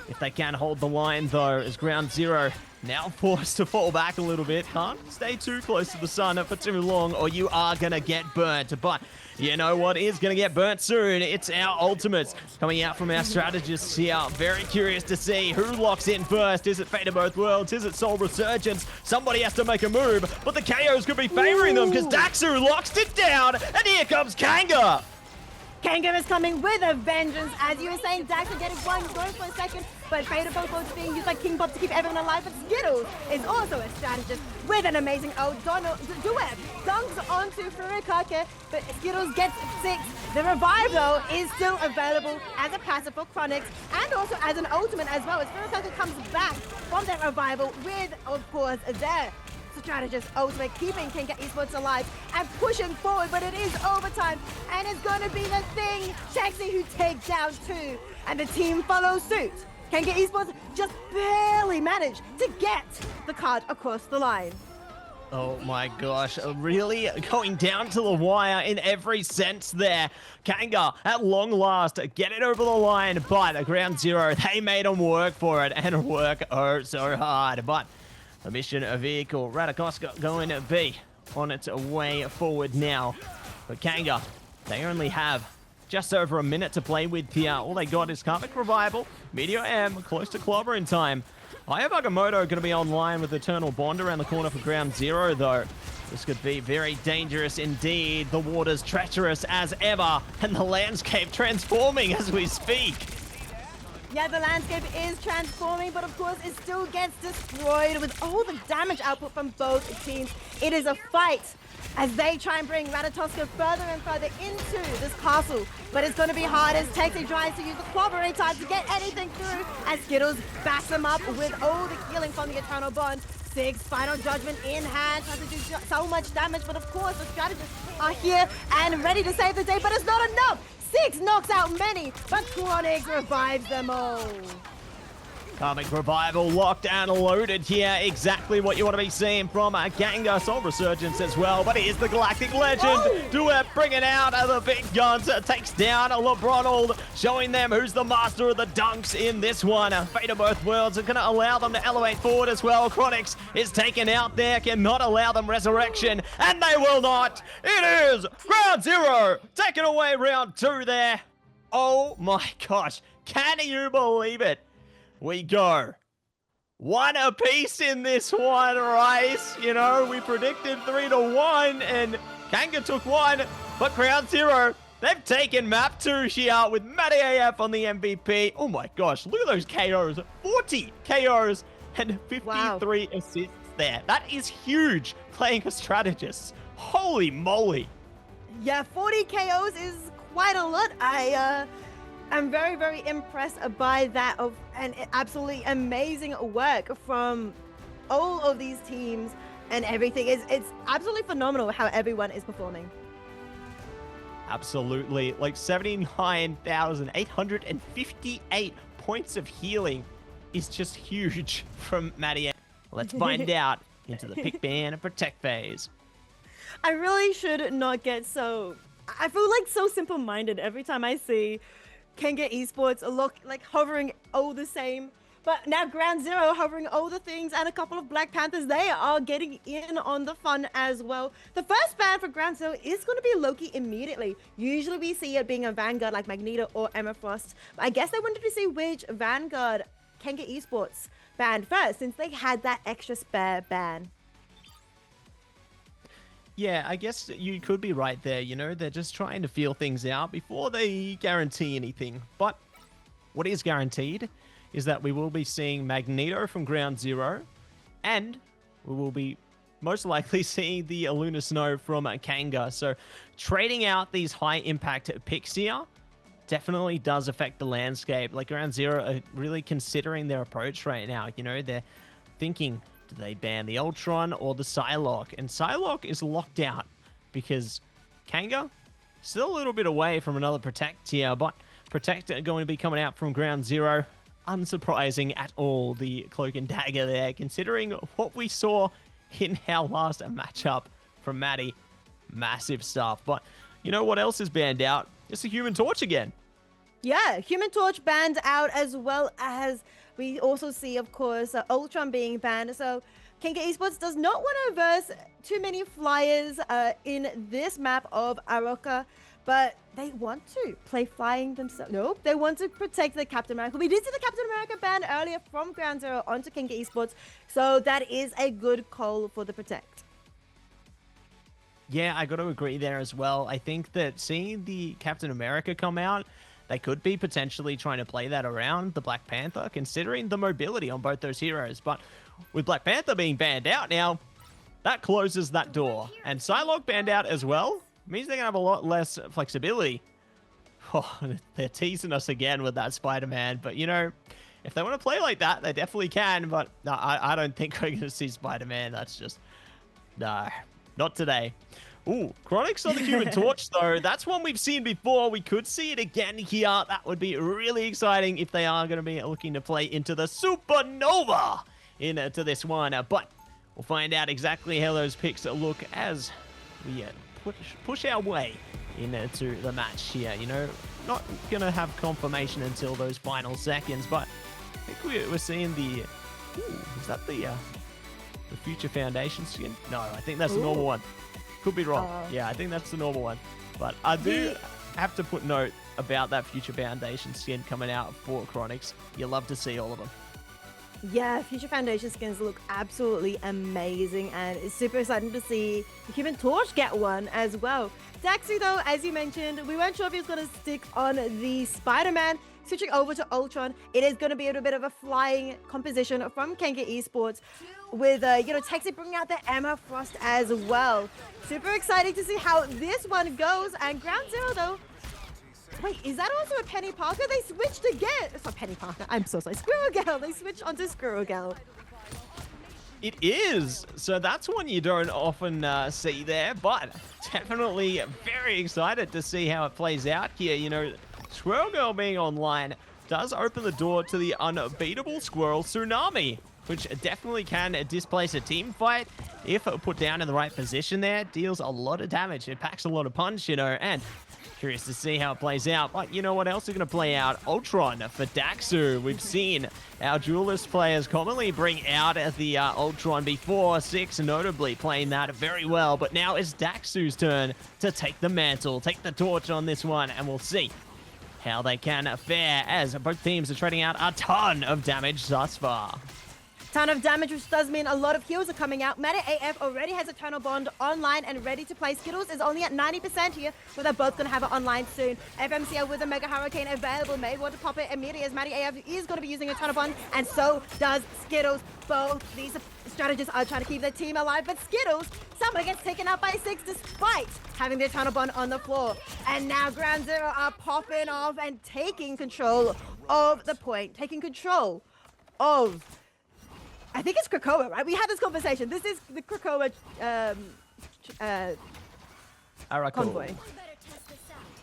if they can hold the line, though, as Ground Zero now forced to fall back a little bit. Can't stay too close to the sun for too long, or you are going to get burnt. But you know what is going to get burnt soon? It's our ultimates coming out from our strategists here. Very curious to see who locks in first. Is it Fate of Both Worlds? Is it Soul Resurgence? Somebody has to make a move, but the KOs could be favoring them because Daxu locks it down, and here comes Kanga. Kanga is coming with a vengeance. As you were saying, Dax are getting one going for a second, but Fate of Both Worlds being used like King Bob to keep everyone alive. But Skittles is also a strategist with an amazing Donald duet. Dunks onto Furikake, but Skittles gets 6. The revive, though, is still available as a passive for Chronix and also as an ultimate as well, as Furikake comes back from that revival with, of course, their strategist ultimate, keeping Kanga Esports alive and pushing forward, but it is overtime, and it's going to be the thing. Chexy who takes down 2, and the team follows suit. Kanga Esports just barely managed to get the card across the line. Oh my gosh, really going down to the wire in every sense there. Kanga, at long last, get it over the line, but Ground Zero, they made them work for it and work oh so hard. But the mission vehicle, Radakoska, going to be on its way forward now. But Kanga, they only have just over a minute to play with here. All they got is Karmic Revival, Meteor M, close to clobbering time. Aya Bagamoto going to be online with Eternal Bond around the corner for Ground Zero, though. This could be very dangerous indeed. The water's treacherous as ever, and the landscape transforming as we speak. Yeah, the landscape is transforming, but of course it still gets destroyed with all the damage output from both teams. It is a fight as they try and bring Ratatoska further and further into this castle. But it's going to be hard as Texie tries to use the clobbering time to get anything through, as Skittles backs him up with all the healing from the Eternal Bond. 6, Final Judgment in hand, tries to do so much damage, but of course the strategists are here and ready to save the day, but it's not enough! 6 knocks out many, but Chronix revives them all. Karmic Revival locked and loaded here. Exactly what you want to be seeing from Kanga. Soul Resurgence as well, but he is the Galactic Legend. Duet bringing out the big guns. Takes down LeBronald, showing them who's the master of the dunks in this one. Fate of Both Worlds are going to allow them to elevate forward as well. Chronix is taken out there, cannot allow them resurrection, and they will not. It is Ground Zero taking away round 2 there. Oh my gosh, can you believe it? We go 1 apiece in this one, Rice. You know, we predicted 3-1, and Kanga took 1, but Ground Zero, they've taken map 2 here with Matty AF on the MVP. Oh my gosh, look at those KOs. 40 KOs and 53 assists there. That is huge playing a strategist. Holy moly. Yeah, 40 KOs is quite a lot. I'm very, very impressed by that and absolutely amazing work from all of these teams and everything. It's absolutely phenomenal how everyone is performing. Absolutely. Like 79,858 points of healing is just huge from Matty. Let's find out into the pick, ban, and protect phase. I really should not get so... I feel like so simple-minded every time I see Kanga Esports look like hovering all the same, but now Ground Zero hovering all the things, and a couple of Black Panthers, they are getting in on the fun as well. The first ban for Ground Zero is going to be Loki immediately. Usually we see it being a Vanguard like Magneto or Emma Frost, but I guess they wanted to see which Vanguard Kanga Esports banned first, since they had that extra spare ban. Yeah, I guess you could be right there, you know, they're just trying to feel things out before they guarantee anything. But what is guaranteed is that we will be seeing Magneto from Ground Zero, and we will be most likely seeing the Aluna Snow from Kanga. So trading out these high impact picks here definitely does affect the landscape. Like Ground Zero are really considering their approach right now. You know, they're thinking, do they ban the Ultron or the Psylocke? And Psylocke is locked out because Kanga still a little bit away from another Protect here, but Protect are going to be coming out from Ground Zero. Unsurprising at all, the Cloak and Dagger there, considering what we saw in our last matchup from Matty. Massive stuff. But, you know what else is banned out? It's the Human Torch again. Yeah, Human Torch banned out, as well as we also see, of course, Ultron being banned. So Kanga Esports does not want to verse too many flyers in this map of Aroka, but they want to play flying themselves. Nope, they want to protect the Captain America. We did see the Captain America ban earlier from Ground Zero onto Kanga Esports, so that is a good call for the protect. Yeah, I got to agree there as well. I think that seeing the Captain America come out, they could be potentially trying to play that around the Black Panther, considering the mobility on both those heroes. But with Black Panther being banned out now, that closes that door. And Psylocke banned out as well means they're going to have a lot less flexibility. Oh, they're teasing us again with that Spider-Man. But, you know, if they want to play like that, they definitely can. But no, I don't think we're going to see Spider-Man. That's just... no, not today. Ooh, Chronix on the Human Torch, though. That's one we've seen before. We could see it again here. That would be really exciting if they are going to be looking to play into the Supernova into this one. But we'll find out exactly how those picks look as we push our way into the match here. You know, not going to have confirmation until those final seconds, but I think we're seeing the... Ooh, is that the Future Foundation skin? No, I think that's the normal one. Could be wrong. Yeah, I think that's the normal one. But I do have to put note about that Future Foundation skin coming out for Chronix. You love to see all of them. Yeah, Future Foundation skins look absolutely amazing, and it's super exciting to see the Human Torch get one as well. Daxu, though, as you mentioned, we weren't sure if he was going to stick on the Spider-Man. Switching over to Ultron, it is going to be a bit of a flying composition from Kanga Esports, with you know, Texi bringing out the Emma Frost as well. Super exciting to see how this one goes. And Ground Zero, though, wait, is that also a Penny Parker? They switched again. It's not Penny Parker. I'm so sorry. Squirrel Girl. They switched onto Squirrel Girl. It is. So that's one you don't often see there, but definitely very excited to see how it plays out here. You know, Squirrel Girl being online does open the door to the unbeatable Squirrel Tsunami, which definitely can displace a team fight if put down in the right position there. Deals a lot of damage. It packs a lot of punch, you know, and curious to see how it plays out. But you know what else is going to play out? Ultron for Daxu. We've seen our duelist players commonly bring out the Ultron before. Six notably playing that very well. But now it's Daxu's turn to take the mantle, take the torch on this one, and we'll see how they can fare as both teams are trading out a ton of damage thus far. Ton of damage, which does mean a lot of heals are coming out. Meta AF already has a Eternal Bond online and ready to play. Skittles is only at 90% here, but they're both going to have it online soon. FMCL with a Mega Hurricane available. May want to pop it immediately as Matty AF is going to be using a Eternal Bond, and so does Skittles. Both these strategists are trying to keep their team alive, but Skittles, somebody gets taken out by 6 despite having the Eternal Bond on the floor. And now Ground Zero are popping off and taking control of the point, taking control of... I think it's Krakoa, right? We had this conversation. This is the Krakoa convoy.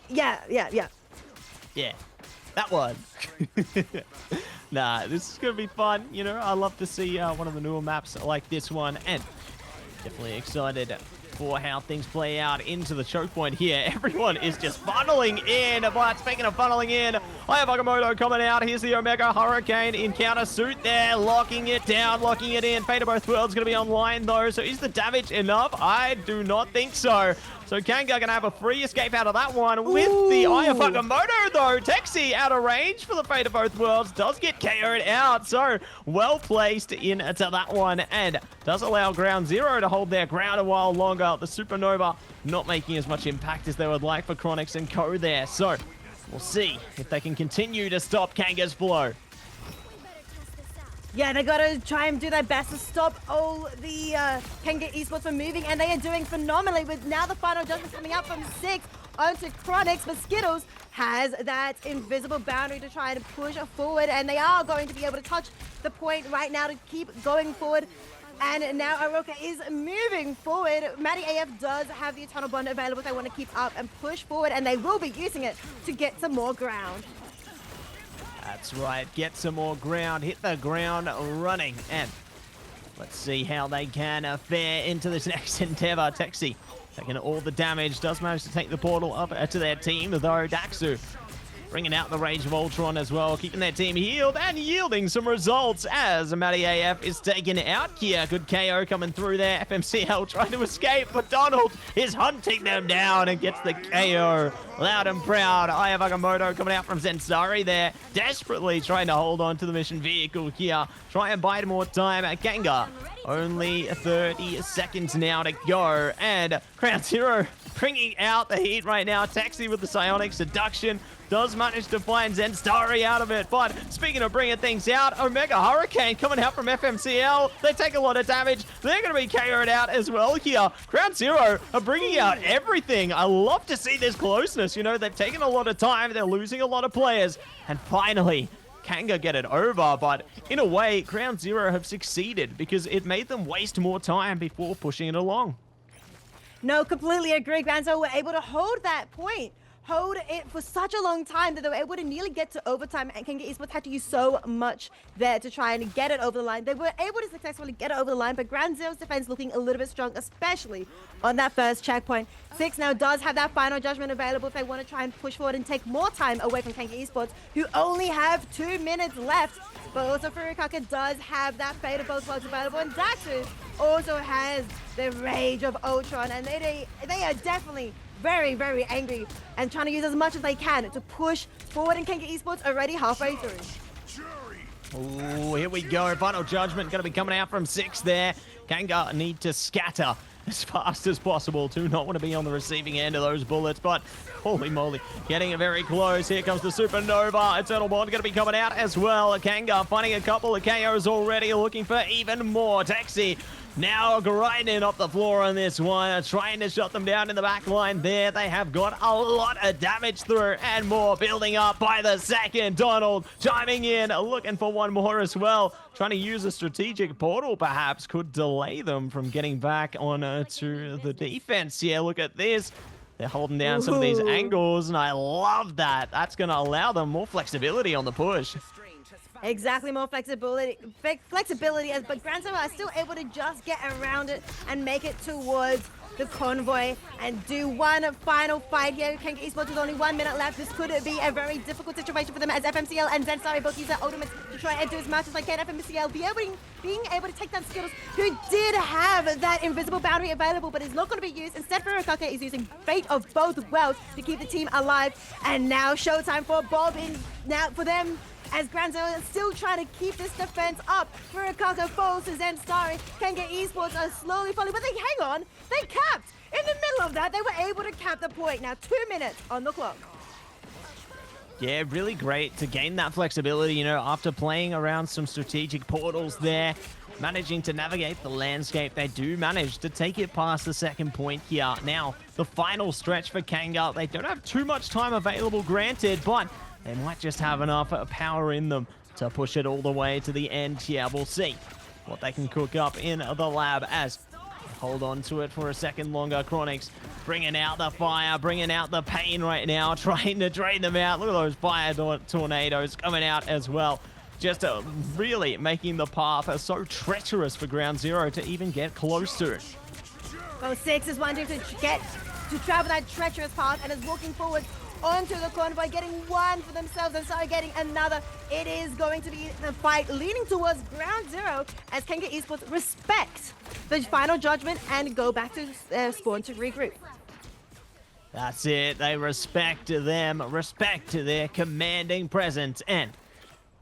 Yeah. Yeah, that one. Nah, this is going to be fun. You know, I love to see one of the newer maps like this one, and definitely excited for how things play out into the choke point here. Everyone is just funneling in. But speaking of funneling in, I have Agamotto coming out. Here's the Omega Hurricane in counter suit there, locking it down, locking it in. Fate of Both Worlds going to be online though. So is the damage enough? I do not think so. So Kanga going to have a free escape out of that one with the Eye of Agamotto though. Texi out of range for the Fate of Both Worlds. Does get KO'd out. So well placed into that one, and does allow Ground Zero to hold their ground a while longer. The Supernova not making as much impact as they would like for Chronix and Co there. So we'll see if they can continue to stop Kanga's flow. Yeah, they got to try and do their best to stop all the Kanga Esports from moving, and they are doing phenomenally with now the final judgment coming out from 6 onto Chronix, but Skittles has that invisible boundary to try and push forward, and they are going to be able to touch the point right now to keep going forward. And now Aroka is moving forward. Matty AF does have the Eternal Bond available if they want to keep up and push forward, and they will be using it to get some more ground. That's right, get some more ground, hit the ground running, and let's see how they can fare into this next endeavor. Texi taking all the damage. Does manage to take the portal up to their team, though. Daxu bringing out the Rage of Ultron as well, keeping their team healed and yielding some results as Matty AF is taken out here. Good KO coming through there. FMCL trying to escape, but Donald is hunting them down and gets the KO. Loud and proud. Aya Vagamoto coming out from Zensari there, desperately trying to hold on to the mission vehicle here. Try and bide more time. Kanga, only 30 seconds now to go. And Ground Zero bringing out the heat right now. Taxi with the Psionic Seduction. Does manage to find Zensari out of it. But speaking of bringing things out, Omega Hurricane coming out from FMCL. They take a lot of damage. They're going to be KO'd out as well here. Ground Zero are bringing out everything. I love to see this closeness. You know, they've taken a lot of time. They're losing a lot of players. And finally, Kanga get it over. But in a way, Ground Zero have succeeded because it made them waste more time before pushing it along. No, completely agree. Ground Zero were able to hold that point. Hold it for such a long time that they were able to nearly get to overtime, and Kanga Esports had to use so much there to try and get it over the line. They were able to successfully get it over the line, but Ground Zero's defense looking a little bit strong, especially on that first checkpoint. Six now does have that final judgment available if they want to try and push forward and take more time away from Kanga Esports, who only have 2 minutes left. But also Furikaka does have that Fate of Both Worlds available, and Daxu also has the Rage of Ultron, and they are definitely very, very angry and trying to use as much as they can to push forward, and Kanga Esports already halfway through. Oh, here we go. Final judgment going to be coming out from Six there. Kanga need to scatter as fast as possible. Do not want to be on the receiving end of those bullets, but holy moly, getting it very close. Here comes the Supernova. Eternal Bond going to be coming out as well. Kanga finding a couple of KOs already, looking for even more. Taxi now grinding up the floor on this one, trying to shut them down in the back line there. They have got a lot of damage through and more building up by the second. Donald chiming in, looking for one more as well. Trying to use a strategic portal perhaps could delay them from getting back on to the defense. Yeah, look at this. They're holding down some of these angles, and I love that. That's going to allow them more flexibility on the push. Exactly, more flexibility, but Ground Zero are still able to just get around it and make it towards the convoy and do one final fight here. Kanga Esports with only 1 minute left. This could be a very difficult situation for them as FMCL and Zensari both use their ultimates to try and do as much as they can. FMCL being able to take down Skittles, who did have that invisible boundary available, but is not going to be used. Instead, Furikaka is using Fate of Both Worlds to keep the team alive. And now showtime for Bob now for them, as Ground Zero is still trying to keep this defense up. Furikaka falls to Zensari. Kanga Esports are slowly falling, but they hang on. They capped. In the middle of that, they were able to cap the point. Now 2 minutes on the clock. Yeah, really great to gain that flexibility, you know, after playing around some strategic portals there, managing to navigate the landscape. They do manage to take it past the second point here. Now, the final stretch for Kanga. They don't have too much time available, granted, but they might just have enough power in them to push it all the way to the end here. We'll see what they can cook up in the lab as they hold on to it for a second longer. Chronix bringing out the fire, bringing out the pain right now, trying to drain them out. Look at those fire tornadoes coming out as well. Just really making the path so treacherous for Ground Zero to even get close to it. Well, Six is wanting to travel that treacherous path and is walking forward onto the convoy, getting one for themselves and started getting another. It is going to be the fight leaning towards Ground Zero as Kanga Esports respect the final judgment and go back to spawn to regroup. That's it. They respect them, respect their commanding presence, and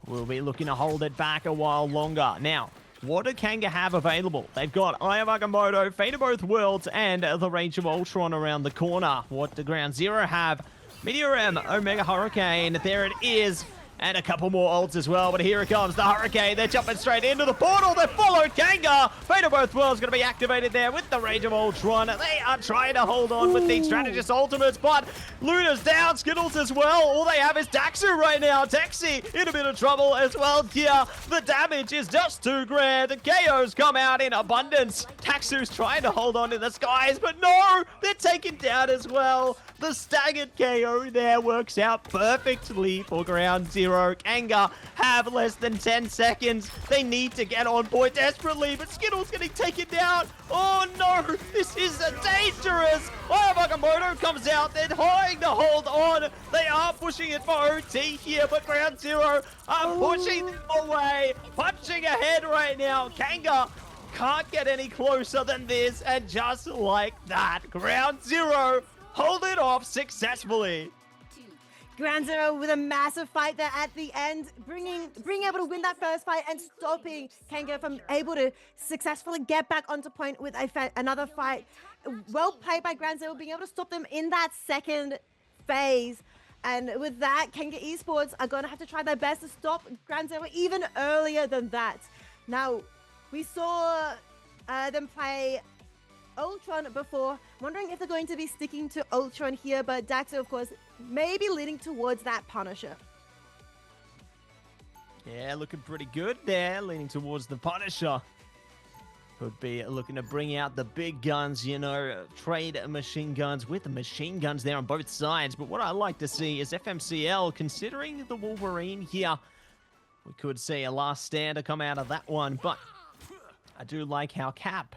we'll be looking to hold it back a while longer. Now, what do Kanga have available? They've got Aya Vagamoto, Fate of Both Worlds, and the Rage of Ultron around the corner. What do Ground Zero have? Meteor M, Omega Hurricane, there it is. And a couple more ults as well, but here it comes, the Hurricane. They're jumping straight into the portal. They followed Kanga. Fate of Both Worlds going to be activated there with the Rage of Ultron. They are trying to hold on with the Strategist Ultimates, but Luna's down, Skittles as well. All they have is Daxu right now. Taxi in a bit of trouble as well here. The damage is just too grand. The KOs come out in abundance. Taxu's trying to hold on to the skies, but no, they're taken down as well. The staggered KO there works out perfectly for Ground Zero. Kanga have less than 10 seconds. They need to get on point desperately, but Skittle's getting taken down. Oh no, this is dangerous. Wakamoto comes out. They're trying to hold on. They are pushing it for OT here, but Ground Zero are pushing them away, punching ahead right now. Kanga can't get any closer than this, and just like that, Ground Zero hold it off successfully. Ground Zero with a massive fight there at the end, being able to win that first fight and stopping Kanga from able to successfully get back onto point with another fight. Well played by Ground Zero, being able to stop them in that second phase. And with that, Kanga Esports are going to have to try their best to stop Ground Zero even earlier than that. Now, we saw them play Ultron before. Wondering if they're going to be sticking to Ultron here, but Daxter, of course, maybe leaning towards that Punisher. Yeah, looking pretty good there, leaning towards the Punisher. Could be looking to bring out the big guns, you know, trade machine guns with the machine guns there on both sides. But what I like to see is FMCL considering the Wolverine here. We could see a last stand to come out of that one, but I do like how Cap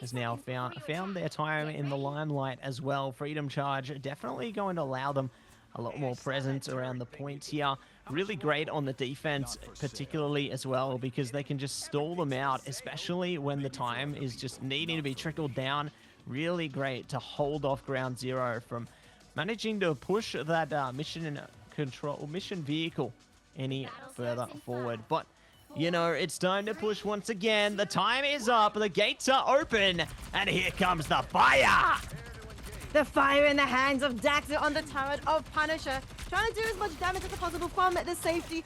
has now found their time in the limelight as well. Freedom Charge definitely going to allow them a lot more presence around the points here. Really great on the defense, particularly as well, because they can just stall them out, especially when the time is just needing to be trickled down. Really great to hold off Ground Zero from managing to push that mission vehicle any further forward. But you know, it's time to push once again. The time is up. The gates are open. And here comes the fire. The fire in the hands of Daxter on the turret of Punisher. Trying to do as much damage as possible from the safety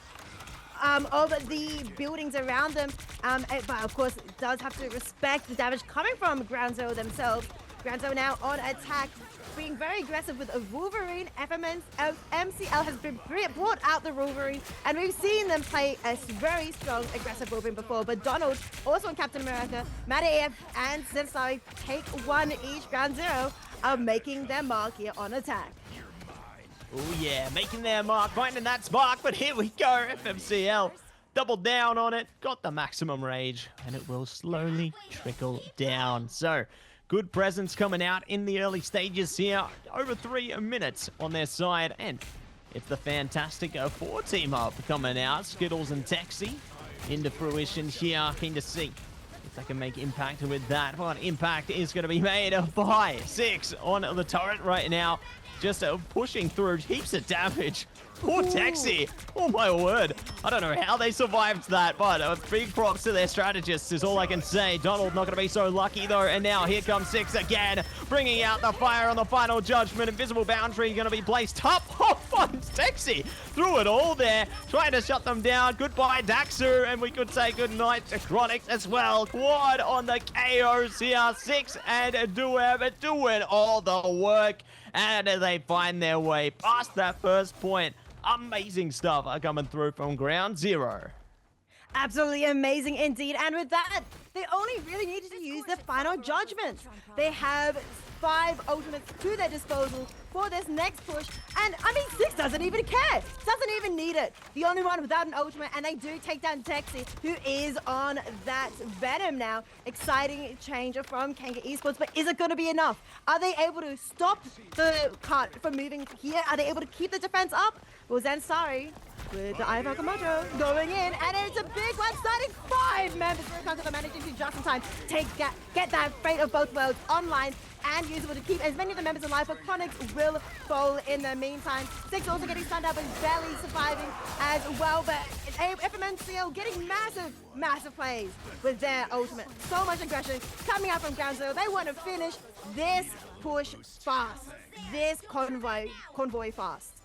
of the buildings around them. But of course, it does have to respect the damage coming from Ground Zero themselves. Ground Zero now on attack, being very aggressive with a Wolverine. MCL has been brought out the Wolverine, and we've seen them play a very strong aggressive Wolverine before. But Donald, also in Captain America, Matt AF, and Sensai take one each. Ground Zero are making their mark here on attack. Oh yeah, making their mark, finding that spark, but here we go. FMCL doubled down on it, got the maximum rage, and it will slowly trickle down. So, good presence coming out in the early stages here. Over 3 minutes on their side. And it's the fantastic 4 team up coming out. Skittles and Texi into fruition here. Keen to see if they can make impact with that. But impact is going to be made by 6 on the turret right now. Just pushing through heaps of damage. Poor Texi. Oh my word. I don't know how they survived that, but big props to their strategists is all I can say. Donald not going to be so lucky though. And now here comes 6 again, bringing out the fire on the final judgment. Invisible boundary going to be placed up. Oh, fun. Texi through it all there, trying to shut them down. Goodbye, Daxter. And we could say goodnight to Chronix as well. Quad on the KOs here. 6 and Dueb doing all the work. And they find their way past that first point. Amazing stuff are coming through from Ground Zero. Absolutely amazing indeed. And with that, they only really needed to use the final judgment. They have 5 ultimates to their disposal for this next push. And I mean, 6 doesn't even care. Doesn't even need it. The only one without an ultimate, and they do take down Texi, who is on that Venom now. Exciting change from Kanga Esports, but is it going to be enough? Are they able to stop the cart from moving here? Are they able to keep the defense up? Well, Zansari with the Eye of Okamoto going in, and it's a big one, starting 5 members for Kanga, managing to just in time get that Fate of Both Worlds online and usable to keep as many of the members alive, but Chronix will fall in the meantime. 6 also getting stunned up and barely surviving as well, but FMNCL getting massive plays with their ultimate. So much aggression coming out from Ground Zero. They want to finish this push fast, this convoy fast.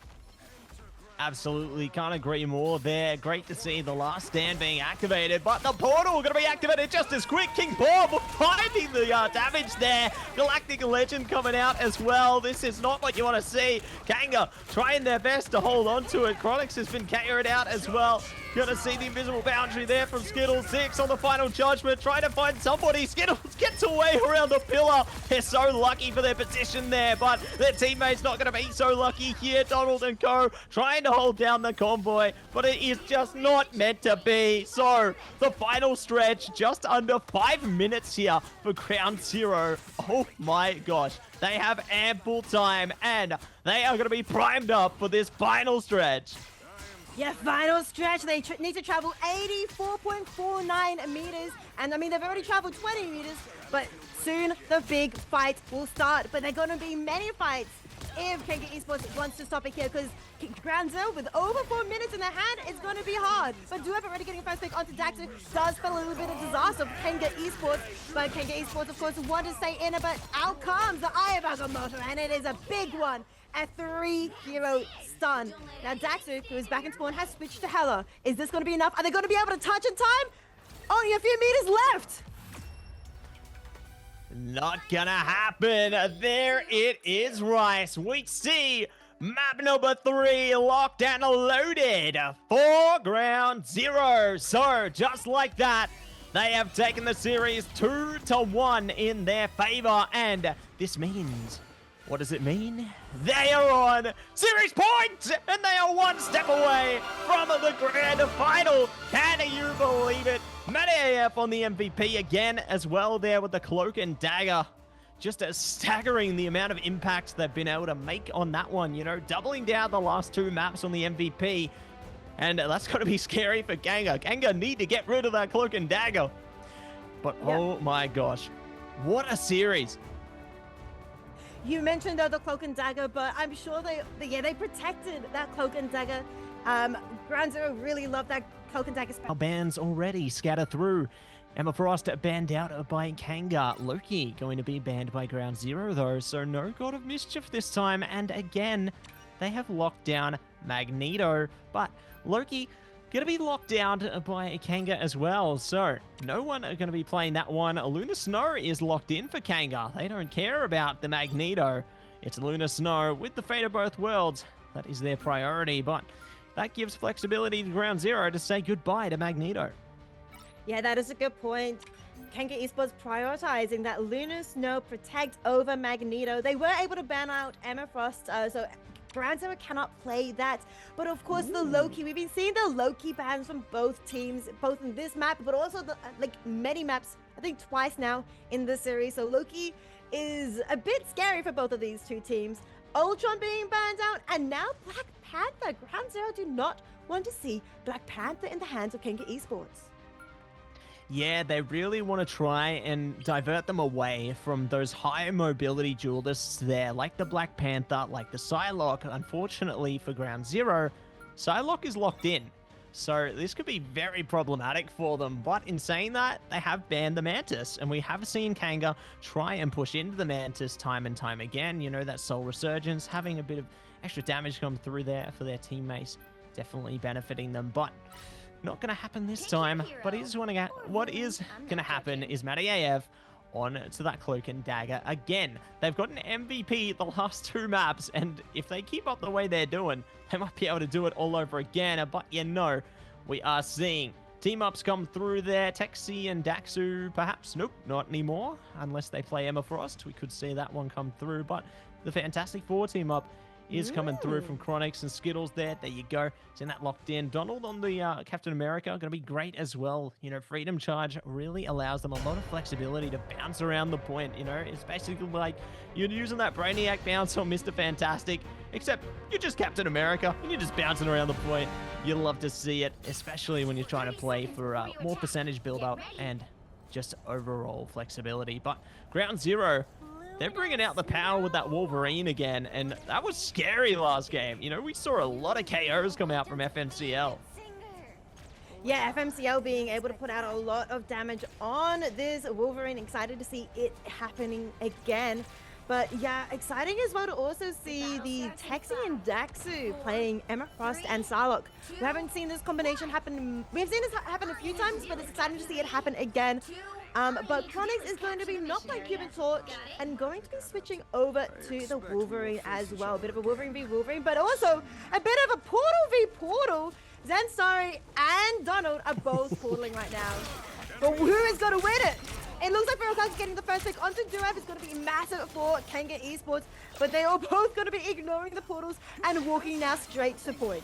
Absolutely, can't agree more there. Great to see the last stand being activated, but the portal going to be activated just as quick. King Bob finding the damage there. Galactic Legend coming out as well. This is not what you want to see. Kanga trying their best to hold on to it. Chronix has been KO'd out as well. Gonna see the invisible boundary there from Skittles. 6 on the final judgment, trying to find somebody. Skittles gets away around the pillar. They're so lucky for their position there, but their teammates not gonna be so lucky here. Donald and co trying to hold down the convoy, but it is just not meant to be. So the final stretch, just under 5 minutes here for Ground Zero. Oh my gosh, they have ample time, and they are gonna be primed up for this final stretch. Yeah, final stretch. They need to travel 84.49 meters. And I mean, they've already traveled 20 meters, but soon the big fight will start. But there are going to be many fights if Kanga Esports wants to stop it here, because Ground Zero with over 4 minutes in their hand is going to be hard. But Duep already getting first pick onto Daxter does spell a little bit of disaster for Kanga Esports. But Kanga Esports, of course, want to stay in it, but out comes the Eye of Agamotto, and it is a big one. A 3-hero stun. Now Daxter, who is back in spawn, has switched to Hela. Is this going to be enough? Are they going to be able to touch in time? Only a few meters left. Not gonna happen. There it is, Rice. We see map number 3 locked and loaded for Ground Zero. So just like that, they have taken the series 2-1 in their favor, and this means, what does it mean? They are on series points, and they are 1 step away from the grand final. Can you believe it? MattyAF on the MVP again as well there with the cloak and dagger. Just staggering the amount of impact they've been able to make on that one, you know, doubling down the last 2 maps on the MVP. And that's going to be scary for Kanga. Kanga need to get rid of that cloak and dagger. But oh my gosh, what a series. You mentioned the cloak and dagger, but I'm sure they protected that cloak and dagger. Ground Zero really loved that cloak and dagger spell. Bans already scatter through. Emma Frost banned out by Kanga. Loki going to be banned by Ground Zero though, so no God of Mischief this time. And again, they have locked down Magneto, but Loki going to be locked down by Kanga as well, so no one are going to be playing that one. Luna Snow is locked in for Kanga. They don't care about the Magneto. It's Luna Snow with the Fate of Both Worlds. That is their priority, but that gives flexibility to Ground Zero to say goodbye to Magneto. Yeah, that is a good point. Kanga Esports prioritizing that Luna Snow protect over Magneto. They were able to ban out Emma Frost, so Ground Zero cannot play that. But of course, the Loki, we've been seeing the Loki bans from both teams, both in this map, but also the many maps, I think twice now in this series. So Loki is a bit scary for both of these two teams. Ultron being banned out, and now Black Panther. Ground Zero do not want to see Black Panther in the hands of Kanga Esports. Yeah, they really want to try and divert them away from those high mobility duelists there, like the Black Panther, like the Psylocke. Unfortunately for Ground Zero, Psylocke is locked in. So this could be very problematic for them. But in saying that, they have banned the Mantis. And we have seen Kanga try and push into the Mantis time and time again. You know, that Soul Resurgence, having a bit of extra damage come through there for their teammates. Definitely benefiting them. But not going to happen this time, but what is going to happen is MattyAF on to that cloak and dagger again. They've got an MVP the last 2 maps, and if they keep up the way they're doing, they might be able to do it all over again. But you know, we are seeing team ups come through there. Texi and Daxu, perhaps. Nope, not anymore. Unless they play Emma Frost, we could see that one come through. But the Fantastic Four team up is coming through from Chronix and Skittles there. There you go. Seeing that locked in. Donald on the Captain America, going to be great as well. You know, Freedom Charge really allows them a lot of flexibility to bounce around the point. You know, it's basically like you're using that Brainiac bounce on Mr. Fantastic, except you're just Captain America and you're just bouncing around the point. You love to see it, especially when you're trying to play for more percentage build-up and just overall flexibility. But Ground Zero, they're bringing out the power with that Wolverine again, and that was scary last game. You know, we saw a lot of KOs come out from FMCL. Yeah, FMCL being able to put out a lot of damage on this Wolverine. Excited to see it happening again. But yeah, exciting as well to also see the Texi and Daxu playing Emma Frost and Psylocke. We haven't seen this combination happen. We've seen this happen a few times, but it's exciting to see it happen again. But Chronix is going to be knocked by Cuban Torch and going to be switching over to the Wolverine as well. A bit of a Wolverine v Wolverine, but also a bit of a Portal v Portal. Zensari and Donald are both portaling right now. But who is going to win it? It looks like Ferokal's getting the first pick onto Duev. It's going to be massive for Kanga Esports, but they are both going to be ignoring the portals and walking now straight to point.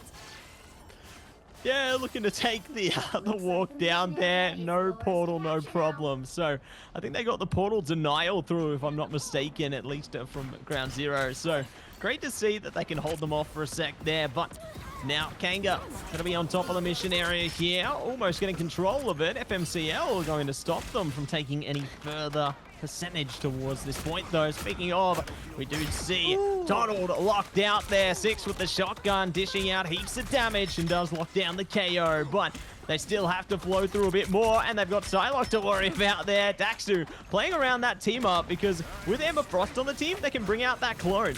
Yeah, looking to take the walk down there. No portal, no problem. So I think they got the portal denial through, if I'm not mistaken, at least from ground zero. So great to see that they can hold them off for a sec there, but now Kanga going to be on top of the mission area here, almost getting control of it. FMCL are going to stop them from taking any further percentage towards this point, though. Speaking of, we do see Donald locked out there. Six with the shotgun, dishing out heaps of damage and does lock down the KO, but they still have to flow through a bit more, and they've got Psylocke to worry about there. Daxu playing around that team up, because with Emma Frost on the team, they can bring out that clone.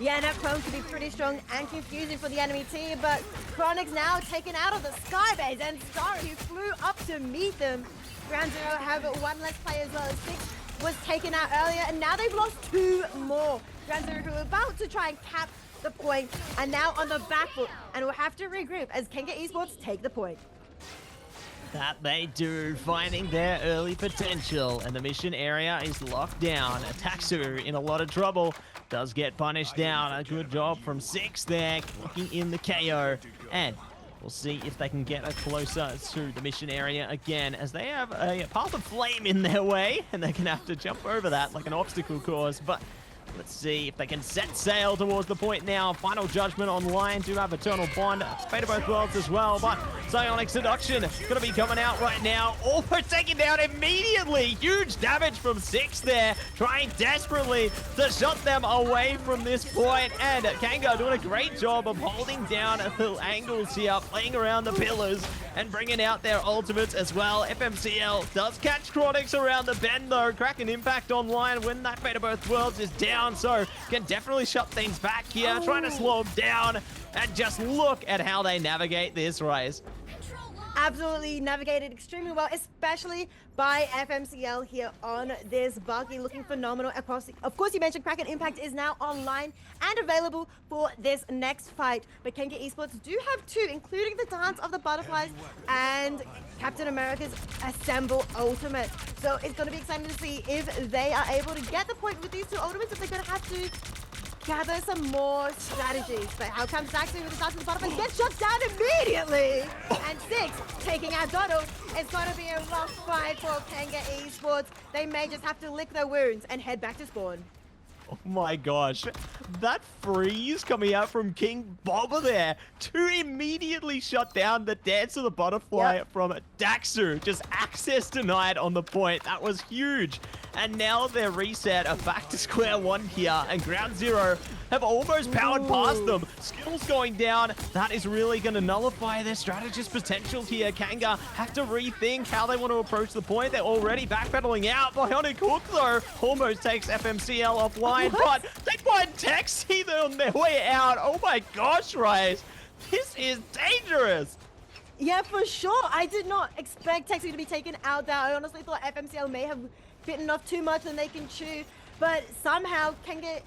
Yeah, that clone could be pretty strong and confusing for the enemy team, but Chronix now taken out of the skybase, and Starry, who flew up to meet them. Ground Zero have one less player as well. Six was taken out earlier, and now they've lost two more. Ground Zero, who are about to try and cap the point, and now on the back foot, and will have to regroup as Kanga Esports take the point. That they do, finding their early potential, and the mission area is locked down. Taxu in a lot of trouble, does get punished down. A good job from Six there, locking in the KO, and we'll see if they can get closer to the mission area again, as they have a path of flame in their way, and they're gonna have to jump over that like an obstacle course. But let's see if they can set sail towards the point now. Final Judgment online, do have Eternal Bond, Fate of Both Worlds as well, but Psionic Seduction gonna be coming out right now. Almost taken down immediately. Huge damage from Six there, trying desperately to shut them away from this point. And Kanga doing a great job of holding down little angles here, playing around the pillars and bringing out their ultimates as well. FMCL does catch Chronix around the bend though. Crack an impact online when that Fate of Both Worlds is down, so can definitely shut things back here, trying to slow them down. And just look at how they navigate this race. Absolutely navigated extremely well, especially by FMCL here on this Bucky, looking phenomenal across the, of course, you mentioned Kraken Impact is now online and available for this next fight, but Kanga Esports do have two, including the Dance of the Butterflies and Captain America's Assemble Ultimate. So it's going to be exciting to see if they are able to get the point with these two ultimates, if they're going to have to gather some more strategies. But how comes Daxu with the Dance of the Butterflies gets shut down immediately? And Six taking out Donald. It's going to be a rough fight for Kanga Esports. They may just have to lick their wounds and head back to spawn. Oh my gosh, that freeze coming out from King Bobber there to immediately shut down the Dance of the Butterfly from Daxu. Just access denied on the point. That was huge. And now they're reset, are back to square one here, and Ground Zero have almost powered past them. Skills going down. That is really going to nullify their strategist potential here. Kanga have to rethink how they want to approach the point. They're already backpedaling out. Bionic Hook, though, almost takes FMCL offline, but they find Texi on their way out. Oh my gosh, Rice. This is dangerous. Yeah, for sure. I did not expect Texi to be taken out there. I honestly thought FMCL may have bitten off too much than they can chew, but somehow Kanga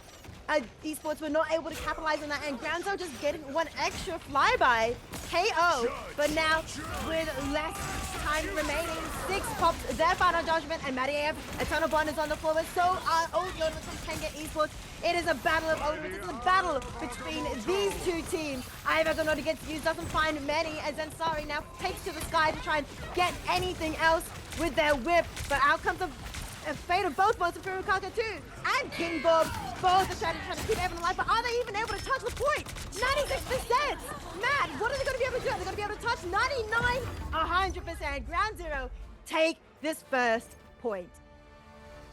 Esports were not able to capitalize on that, and Ground Zero just getting one extra flyby KO. But now with less time remaining, Six pops their Final Judgment, and Maddie AF Eternal Bond is on the floor. So are all the ultimates from Kanga Esports. It is a battle of ultimates. It's a battle between these two teams. Either Gonodi gets used, doesn't find many, as Ansari now takes to the sky to try and get anything else with their whip. But out comes a fate of both Worlds of Furukaka too, and King Bob. Both are trying to keep everyone alive, but are they even able to touch the point? 96%! Matt, what are they going to be able to do? Are they going to be able to touch 99? 100%. Ground Zero take this first point.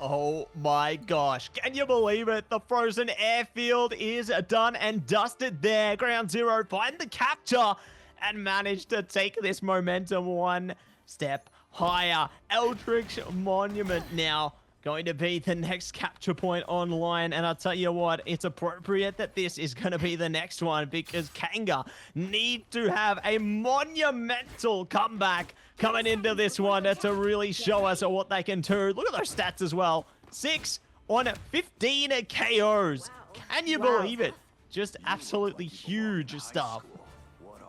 Oh my gosh, can you believe it? The frozen airfield is done and dusted there. Ground Zero find the capture and manage to take this momentum one step higher. Eldritch Monument now going to be the next capture point online, and I'll tell you what, it's appropriate that this is going to be the next one because Kanga need to have a monumental comeback coming into this one to really show us what they can do. Look at those stats as well. 6 on 15 KOs. Can you believe it? Just absolutely huge stuff.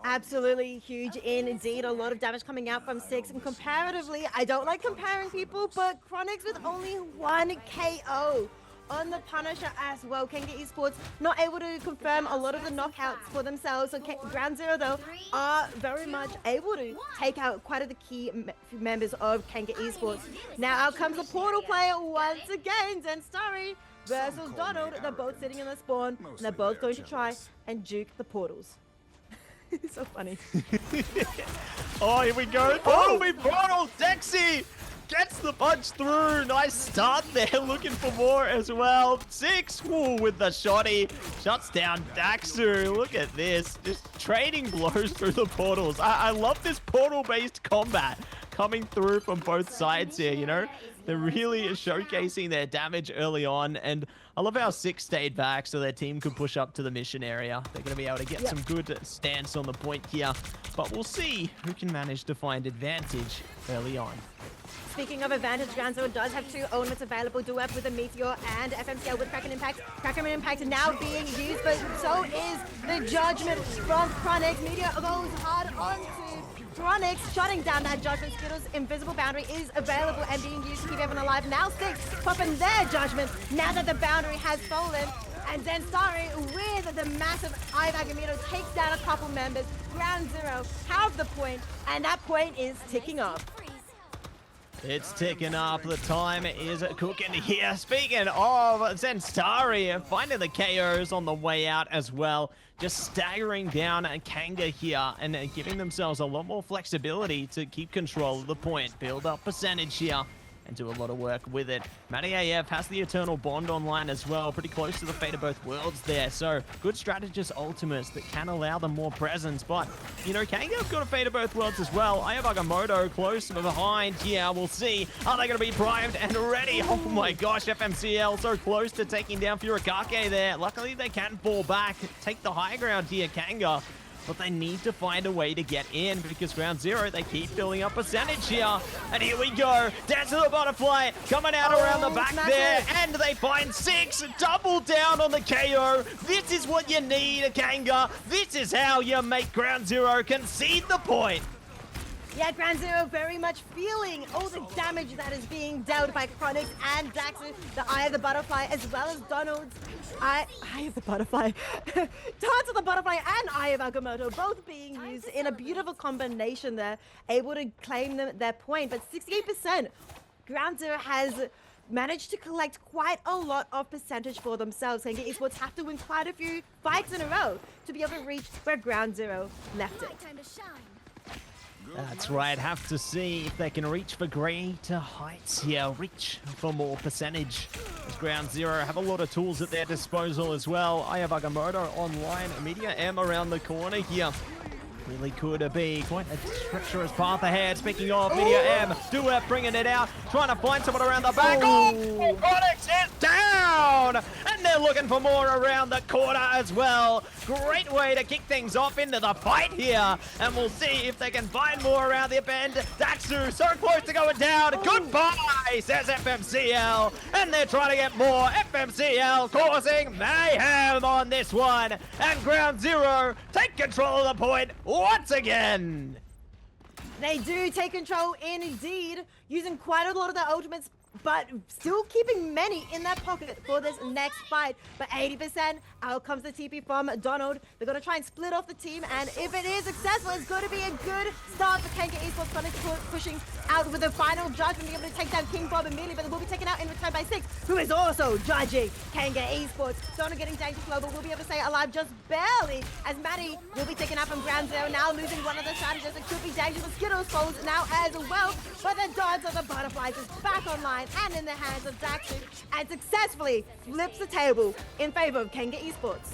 Absolutely huge indeed. A lot of damage coming out from 6. And comparatively, I don't like comparing people, but Chronix with only 1 KO on the Punisher as well. Kanga Esports not able to confirm a lot of the knockouts for themselves. So Ground Zero, though, are very much able to take out quite a the key members of Kanga Esports. Now out comes the portal player once again. Zenstari versus Donald. They're both sitting in the spawn, and they're both going to try and juke the portals. It's so funny. Oh, here we go. Portal. Dexy gets the punch through. Nice start there. Looking for more as well. 6 with the shotty. Shuts down Daxu. Look at this. Just trading blows through the portals. I love this portal-based combat coming through from both sides here, you know? They're really showcasing their damage early on, and I love how 6 stayed back so their team could push up to the mission area. They're going to be able to get some good stance on the point here, but we'll see who can manage to find advantage early on. Speaking of advantage, Ground Zero does have 2 elements available, Duep with a Meteor and FMCL with Kraken Impact. Kraken Impact now being used, but so is the Judgment from Chronix. Meteor goes hard onto Chronix, shutting down that Judgment. Skittles' invisible boundary is available and being used to keep everyone alive. Now 6 popping their Judgment now that the boundary has fallen. And Zenstari with the massive Ivagamito takes down a couple members. Ground Zero have the point, and that point is ticking off. It's ticking up. The time is cooking here. Speaking of Zenstari, finding the KOs on the way out as well. Just staggering down Kanga here and giving themselves a lot more flexibility to keep control of the point. Build up percentage here and do a lot of work with it. Matty AF has the Eternal Bond online as well. Pretty close to the fate of both worlds there. So good strategist ultimates that can allow them more presence. But, you know, Kanga's got a fate of both worlds as well. I have Agamotto close behind here. We'll see. Are they going to be primed and ready? Oh my gosh, FMCL so close to taking down Furikake there. Luckily, they can fall back, take the high ground here, Kanga. But they need to find a way to get in because Ground Zero, they keep building up percentage here. And here we go. Dance to the butterfly coming out around the back there. And they find 6. Double down on the KO. This is what you need, Kanga. This is how you make Ground Zero concede the point. Yeah, Ground Zero very much feeling all the damage that is being dealt by Chronix and Daxu, the Eye of the Butterfly, as well as Donald's Eye of the Butterfly. Dance of the Butterfly and Eye of Agamotto both being used in a beautiful combination there, able to claim their point. But 68%, Ground Zero has managed to collect quite a lot of percentage for themselves. Kanga Esports have to win quite a few fights in a row to be able to reach where Ground Zero left it. That's right, have to see if they can reach for greater heights here, reach for more percentage. As Ground Zero have a lot of tools at their disposal as well. I have Agamotto online, Media M around the corner here. Really could be quite a treacherous path ahead. Speaking of Media M, Duet bringing it out, trying to find someone around the back. Oh, Chronix is down! And they're looking for more around the corner as well. Great way to kick things off into the fight here. And we'll see if they can find more around the bend. Daxu so close to going down. Goodbye, says FMCL. And they're trying to get more. FMCL causing mayhem on this one. And Ground Zero take control of the point once again. They do take control indeed, using quite a lot of their ultimates, but still keeping many in their pocket for this next fight. But 80%, out comes the TP from Donald. They're going to try and split off the team, and if it is successful, it's going to be a good start for Kanga Esports. Pushing out with the final judgment, being able to take down King Bob immediately, but they will be taken out in return by 6, who is also judging Kanga Esports. Donald getting Danger Flow, but will be able to stay alive just barely, as Maddie will be taken out from Ground Zero, now losing one of the strategists. It could be Danger, but Skittles falls now as well, but the Dance of the Butterflies is back online and in the hands of Daxu, and successfully flips the table in favor of Kanga Esports.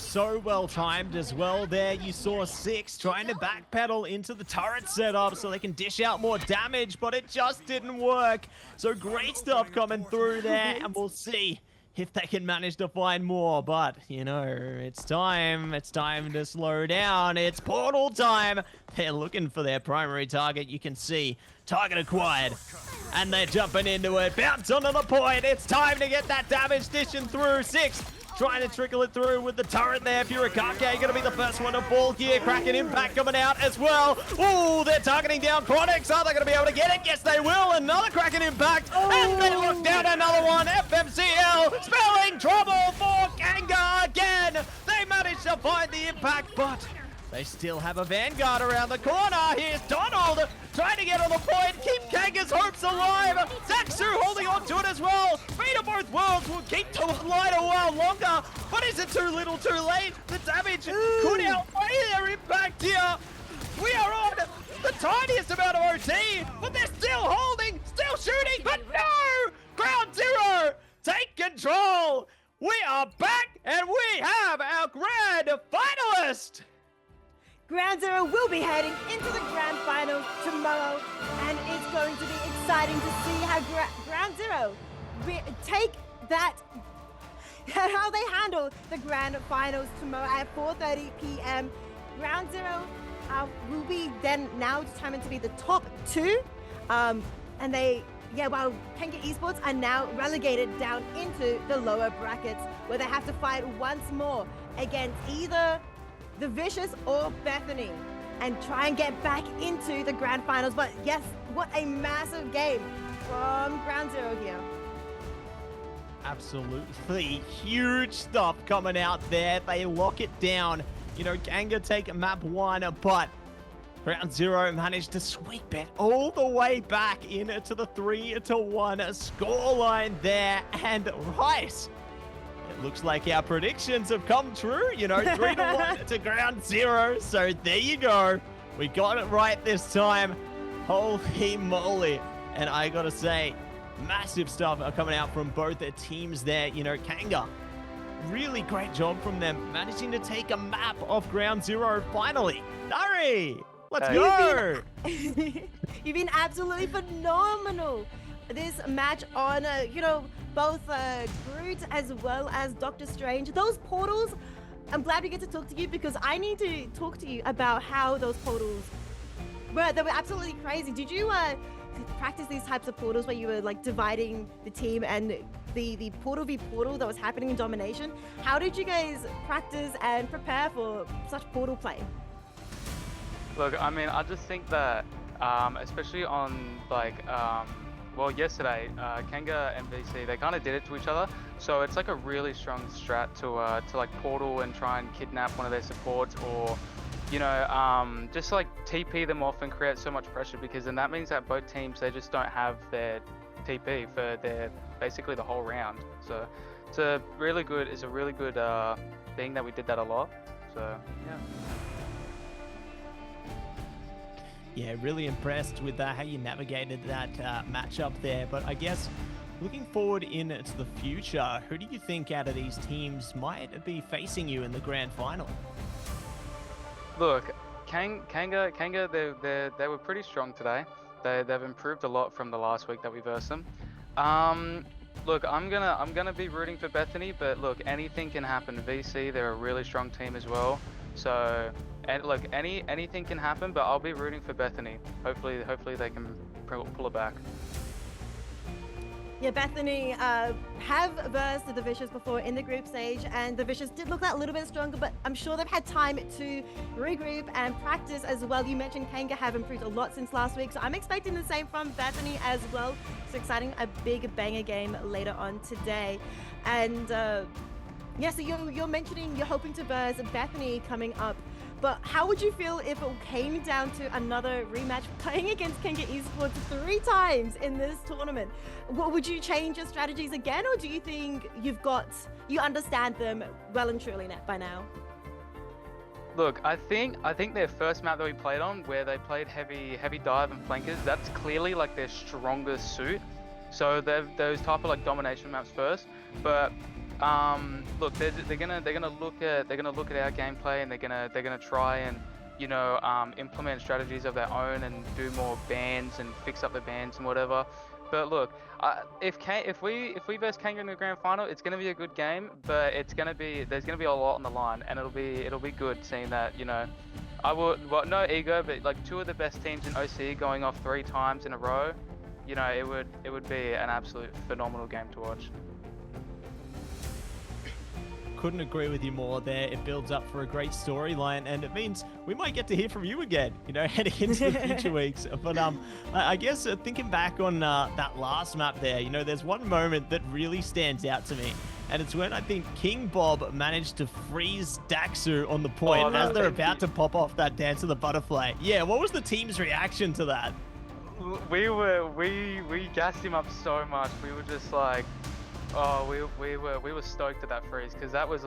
so well timed as well there. You saw Six trying to backpedal into the turret setup so they can dish out more damage, but it just didn't work. So great stuff coming through there, and we'll see if they can manage to find more. But, you know, it's time to slow down. It's portal time. They're looking for their primary target. You can see target acquired, and they're jumping into it. Bounce onto the point. It's time to get that damage dishing through. Six trying to trickle it through with the turret there. If you're a Kanga, you're going to be the first one to fall here. Kraken Impact coming out as well. Ooh, they're targeting down Chronix. Are they going to be able to get it? Yes, they will. Another Kraken Impact. And they look down another one. FMCL spelling trouble for Kanga again. They managed to find the impact, but they still have a Vanguard around the corner. Here's Donald trying to get on the point, keep Kanga's hopes alive. Zaxu holding on to it as well. Fate of both worlds will keep to light a while longer, but is it too little too late? The damage could outweigh their impact here. We are on the tiniest amount of OT, but they're still holding, still shooting, but no! Ground Zero, take control. We are back, and we have our grand finalist. Ground Zero will be heading into the grand final tomorrow, and it's going to be exciting to see how Ground Zero take that, how they handle the grand finals tomorrow at 4:30 p.m. Ground Zero will be then now determined to be the top two, and while Kanga Esports are now relegated down into the lower brackets, where they have to fight once more against either the Vicious or Bethany and try and get back into the grand finals. But yes, what a massive game from Ground Zero here. Absolutely huge stuff coming out there. They lock it down. You know, Kanga take map 1, but Ground Zero managed to sweep it all the way back into the 3-1 scoreline there. And Rice, looks like our predictions have come true, you know, 3-1 to Ground Zero. So there you go. We got it right this time. Holy moly. And I gotta say, massive stuff are coming out from both their teams there. You know, Kanga, really great job from them, managing to take a map off Ground Zero finally. Dari, let's go. You've been absolutely phenomenal this match on, both Groot as well as Doctor Strange. Those portals, I'm glad we get to talk to you, because I need to talk to you about how those portals were. They were absolutely crazy. Did you practice these types of portals where you were like dividing the team and the portal v portal that was happening in Domination? How did you guys practice and prepare for such portal play? Look, I mean, I just think that, especially on well, yesterday, Kanga and VC, they kind of did it to each other. So it's like a really strong strat to like portal and try and kidnap one of their supports, or, you know, just like TP them off and create so much pressure, because then that means that both teams, they just don't have their TP for their basically the whole round. So it's a really good thing that we did that a lot. So yeah. Yeah, really impressed with how you navigated that matchup there. But I guess looking forward into the future, who do you think out of these teams might be facing you in the grand final? Look, Kanga, they were pretty strong today. They've improved a lot from the last week that we versed them. Look, I'm gonna be rooting for Bethany, but look, anything can happen. VC, they're a really strong team as well. So, and look, anything can happen, but I'll be rooting for Bethany. Hopefully they can pull it back. Yeah, Bethany have versed the Vicious before in the group stage, and the Vicious did look a little bit stronger, but I'm sure they've had time to regroup and practice as well. You mentioned Kanga have improved a lot since last week, so I'm expecting the same from Bethany as well. It's exciting, a big banger game later on today. And yeah, so you're mentioning you're hoping to verse Bethany coming up. But how would you feel if it came down to another rematch playing against Kanga Esports 3 times in this tournament? Would you change your strategies again, or do you think you understand them well and truly by now? Look, I think their first map that we played on, where they played heavy dive and flankers, that's clearly like their strongest suit. So they're those type of like domination maps first. But look, they're gonna look at our gameplay, and they're gonna try and implement strategies of their own and do more bans and fix up the bans and whatever. But look, if we verse Kanga in the grand final, it's gonna be a good game, but there's gonna be a lot on the line, and it'll be good seeing that no ego, but like 2 of the best teams in OC going off 3 times in a row, it would be an absolute phenomenal game to watch. Couldn't agree with you more there. It builds up for a great storyline, and it means we might get to hear from you again, heading into the future weeks. But I guess thinking back on that last map there, there's one moment that really stands out to me, and it's when I think King Bob managed to freeze Daxu on the point as they're about to pop off that Dance of the Butterfly. Yeah, what was the team's reaction to that? We gassed him up so much. We were just like, oh, we were stoked at that freeze, because that was